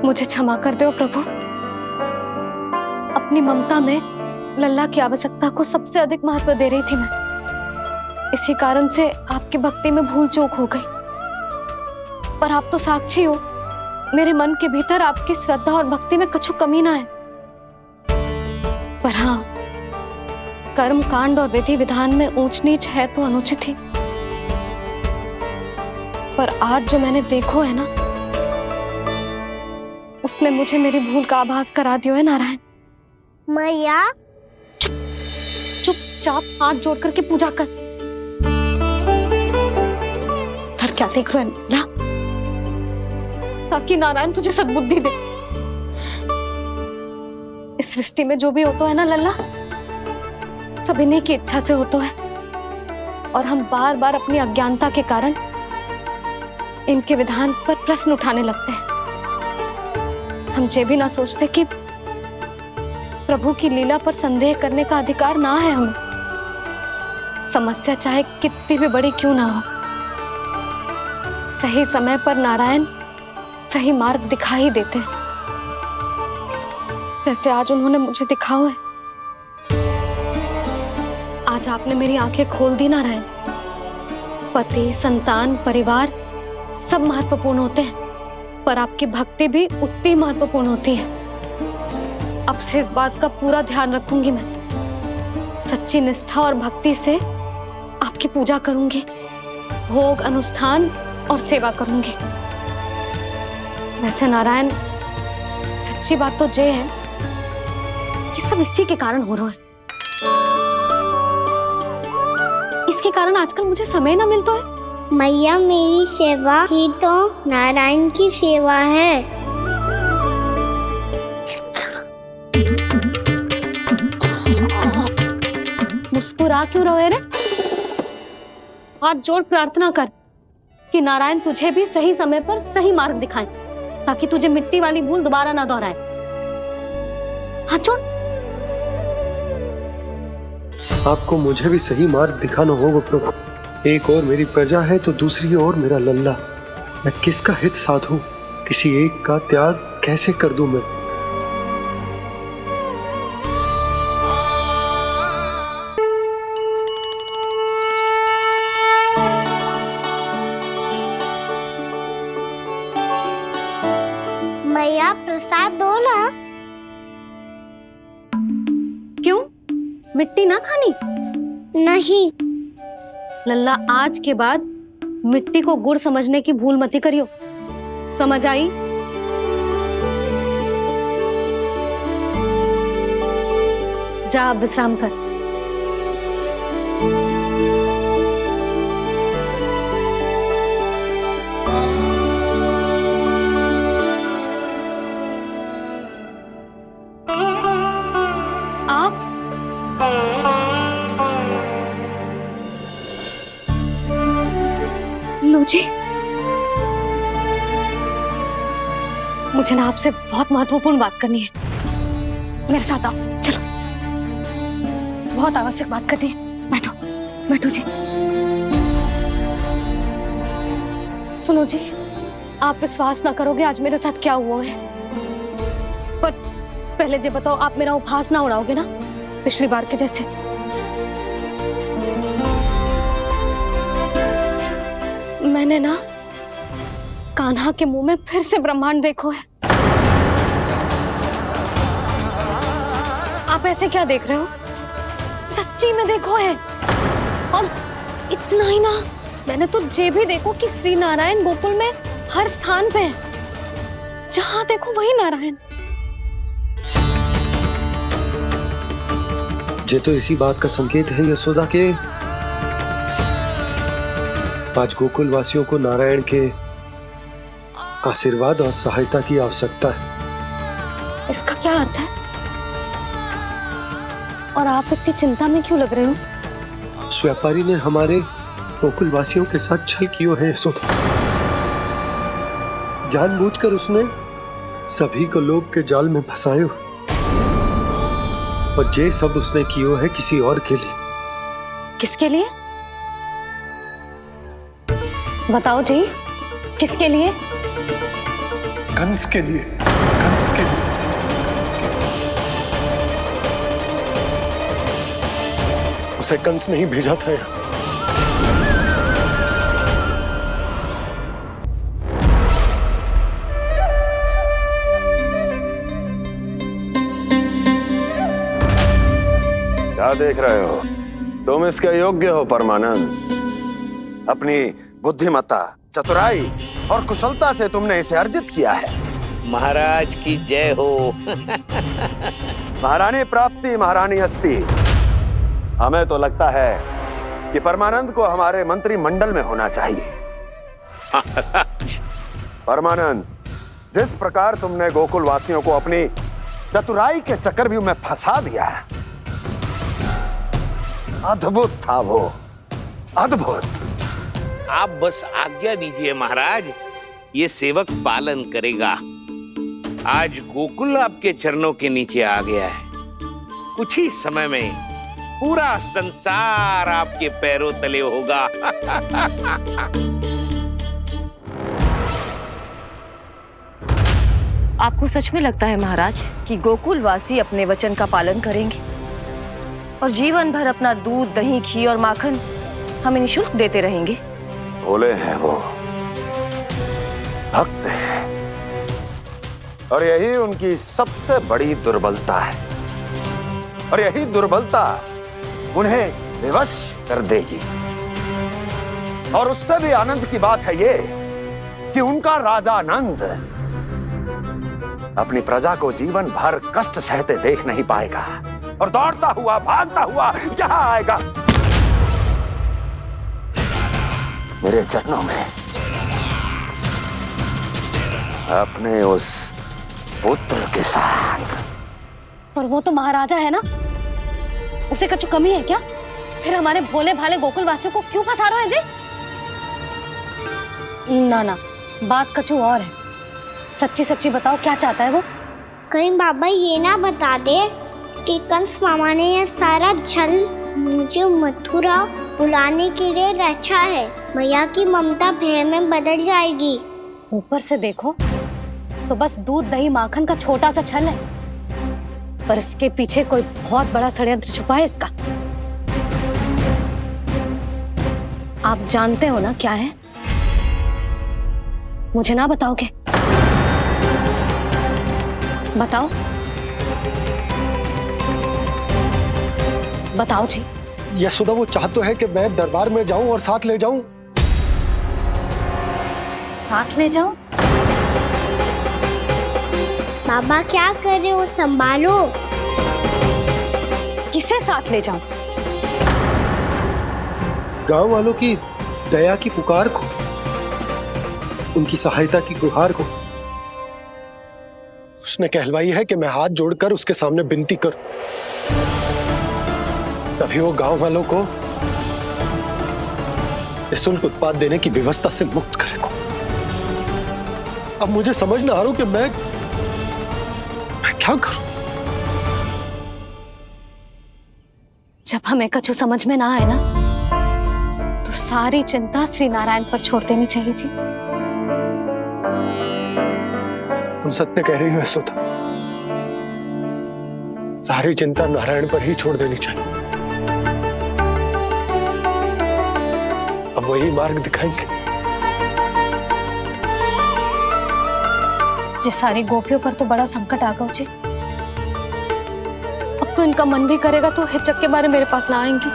Speaker 1: मुझे क्षमा कर दो प्रभु। अपनी ममता में लल्ला की आवश्यकता को सबसे अधिक महत्व दे रही थी मैं। इसी कारण से आपकी भक्ति में भूल चूक हो गई। पर आप तो साक्षी हो, मेरे मन के भीतर आपकी श्रद्धा और भक्ति में कुछ कमी ना है। पर हाँ, कर्म कांड और विधि विधान में ऊंच नीच है तो अनुचित ही। पर आज जो मैंने देखो है ना, उसने मुझे मेरी भूल का आभास करा दियो है नारायण।
Speaker 6: मैया
Speaker 1: चुपचाप हाथ जोड़ करके पूजा कर। सर क्या देख रहे हो ना, ताकि नारायण तुझे सद्बुद्धि दे। इस सृष्टि में जो भी होता है ना लल्ला, सब इन्हीं की इच्छा से होता है, और हम बार बार अपनी अज्ञानता के कारण इनके विधान पर प्रश्न उठाने लगते हैं। हम ये भी ना सोचते कि प्रभु की लीला पर संदेह करने का अधिकार ना है हमें। समस्या चाहे कितनी भी बड़ी क्यों ना हो, सही समय पर नारायण सही मार्ग दिखा ही देते हैं, जैसे आज उन्होंने मुझे दिखाओ है। आज आपने मेरी आंखें खोल दी नारायण। पति, संतान, परिवार सब महत्वपूर्ण होते हैं, पर आपकी भक्ति भी उतनी महत्वपूर्ण होती है। अब से इस बात का पूरा ध्यान रखूंगी मैं। सच्ची निष्ठा और भक्ति से आपकी पूजा करूंगी, भोग, अनुष्ठान और सेवा करूंगी। वैसे नारायण, सच्ची बात तो ये है कि सब इसी के कारण हो रहा है। इसके कारण आजकल मुझे समय ना मिलता है।
Speaker 6: मैया, मेरी सेवा ही तो नारायण की सेवा है।
Speaker 1: मुस्कुरा क्यों रहे रे? हाथ जोड़ प्रार्थना कर कि नारायण तुझे भी सही समय पर सही मार्ग दिखाएं, ताकि तुझे मिट्टी वाली भूल दोबारा ना दोहराए। हाथ जोड़।
Speaker 8: आपको मुझे भी सही मार्ग दिखाना होगा प्रभु। एक और मेरी प्रजा है तो दूसरी ओर मेरा लल्ला। मैं किसका हित साधूं? किसी एक का त्याग कैसे कर दूं मैं?
Speaker 6: मैया, प्रसाद दो ना।
Speaker 1: क्यों? मिट्टी ना खानी?
Speaker 6: नहीं।
Speaker 1: लल्ला, आज के बाद मिट्टी को गुड़ समझने की भूल मत करियो। समझ आई? जा विश्राम कर। आप लो जी, मुझे ना आपसे बहुत महत्वपूर्ण बात करनी है। मेरे साथ आओ, चलो। बहुत आवश्यक बात करनी है। बैठो, बैठो जी। सुनो जी, आप विश्वास ना करोगे आज मेरे साथ क्या हुआ है। पर पहले ये बताओ, आप मेरा उपहास ना उड़ाओगे ना, पिछली बार के जैसे? मैंने ना कान्हा के मुंह में फिर से ब्रह्मांड देखो है। आप ऐसे क्या देख रहे हो? सच्ची में देखो है। और इतना ही ना, मैंने तो ये भी देखो कि श्री नारायण गोकुल में हर स्थान पे है। जहां देखो वही नारायण।
Speaker 8: ये तो इसी बात का संकेत है यशोदा के आज गोकुल वासियों को नारायण के आशीर्वाद और सहायता की आवश्यकता है।
Speaker 1: इसका क्या अर्थ है? और आप इतनी चिंता में क्यों लग रहे हो?
Speaker 8: उस व्यापारी ने हमारे गोकुल वासियों के साथ छल किया है यशोदा। जानबूझकर उसने सभी को लोभ के जाल में फंसायो, और ये सब उसने किया है किसी और के लिए।
Speaker 1: किसके लिए? बताओ जी, किसके लिए?
Speaker 8: कंस के लिए। कंस के लिए। उसे कंस नहीं भेजा था यहाँ।
Speaker 14: क्या देख रहे हो? तुम इसके योग्य हो परमानंद। अपनी बुद्धिमत्ता, चतुराई और कुशलता से तुमने इसे अर्जित किया है।
Speaker 7: महाराज की जय हो।
Speaker 14: महारानी प्राप्ति महारानी हस्ती। हमें तो लगता है कि परमानंद को हमारे मंत्रिमंडल में होना चाहिए। परमानंद, जिस प्रकार तुमने गोकुल वासियों को अपनी चतुराई के चक्रव्यूह में फंसा दिया, अद्भुत था वो, अद्भुत।
Speaker 7: आप बस आज्ञा दीजिए महाराज, ये सेवक पालन करेगा। आज गोकुल आपके चरणों के नीचे आ गया है। कुछ ही समय में पूरा संसार आपके पैरों तले होगा।
Speaker 20: आपको सच में लगता है महाराज कि गोकुलवासी अपने वचन का पालन करेंगे और जीवन भर अपना दूध, दही, घी और माखन हमें निःशुल्क देते रहेंगे?
Speaker 14: भोले हैं वो, भक्त हैं, और यही उनकी सबसे बड़ी दुर्बलता है। और यही दुर्बलता उन्हें विवश कर देगी। और उससे भी आनंद की बात है ये कि उनका राजा नंद अपनी प्रजा को जीवन भर कष्ट सहते देख नहीं पाएगा और दौड़ता हुआ, भागता हुआ यहां आएगा मेरे चरणों में, अपने उस पुत्र के साथ।
Speaker 1: पर वो तो महाराजा है ना, उसे कछु कमी है क्या? फिर हमारे भोले भाले गोकुल वासियों को क्यों फंसा रहे हैं जी? ना ना, बात कछु और है। सच्ची सच्ची बताओ, क्या चाहता है वो?
Speaker 6: कहीं बाबा ये ना बता दे कि कंस मामा ने यह सारा छल मुझे मथुरा बुलाने के लिए रचा है। मैया की ममता भय में बदल जाएगी।
Speaker 1: ऊपर से देखो तो बस दूध, दही, माखन का छोटा सा छल है, पर इसके पीछे कोई बहुत बड़ा षड्यंत्र छुपा है इसका। आप जानते हो ना क्या है? मुझे ना बताओगे? बताओ बताओ जी।
Speaker 8: यशोदा, वो चाह तो है कि मैं दरबार में जाऊं और साथ ले जाऊं।
Speaker 1: साथ ले जाऊं?
Speaker 6: बाबा क्या कर रहे हो, संभालो।
Speaker 1: किसे साथ ले जाऊं?
Speaker 8: गांव वालों की दया की पुकार को, उनकी सहायता की गुहार को। उसने कहलवाई है कि मैं हाथ जोड़कर उसके सामने विनती करूं, तभी वो गांव वालों को निःशुल्क उत्पाद देने की व्यवस्था से मुक्त करेगा। अब मुझे समझ ना आ रहा कि मैं क्या करूं।
Speaker 1: जब हमें कछु समझ में ना आए ना, तो सारी चिंता श्री नारायण पर छोड़ देनी चाहिए जी।
Speaker 8: तुम सत्य कह रही हो यशोदा, सारी चिंता नारायण पर ही छोड़ देनी चाहिए। अब वही मार्ग दिखाएंगे।
Speaker 1: जिस सारी गोपियों पर तो बड़ा संकट आ गया जी। अब तो इनका मन भी करेगा तो हिचक के बारे मेरे पास ना आएंगी।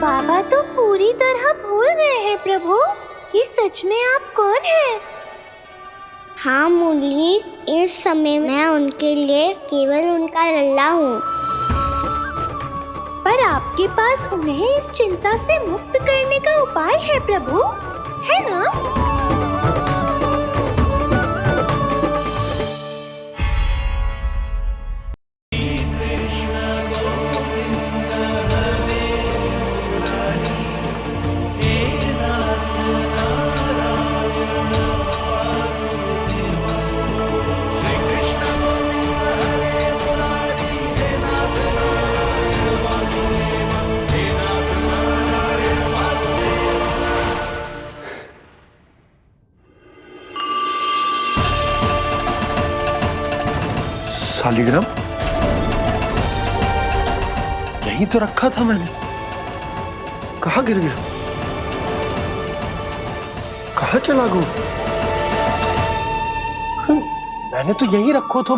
Speaker 6: बाबा तो पूरी तरह भूल गए हैं प्रभु, ये सच में आप कौन हैं? हाँ मुरली, इस समय मैं उनके लिए केवल उनका लल्ला हूँ। पर आपके पास उन्हें इस चिंता से मुक्त करने का उपाय है प्रभु, है ना?
Speaker 8: शालिग्राम यहीं तो रखा था मैंने, कहाँ गिर गया? कहाँ चला गया? मैंने तो यही रखो तो।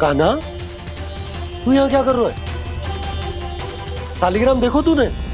Speaker 8: कान्हा, तू यहाँ क्या कर रहा है? सालिग्राम देखो तूने?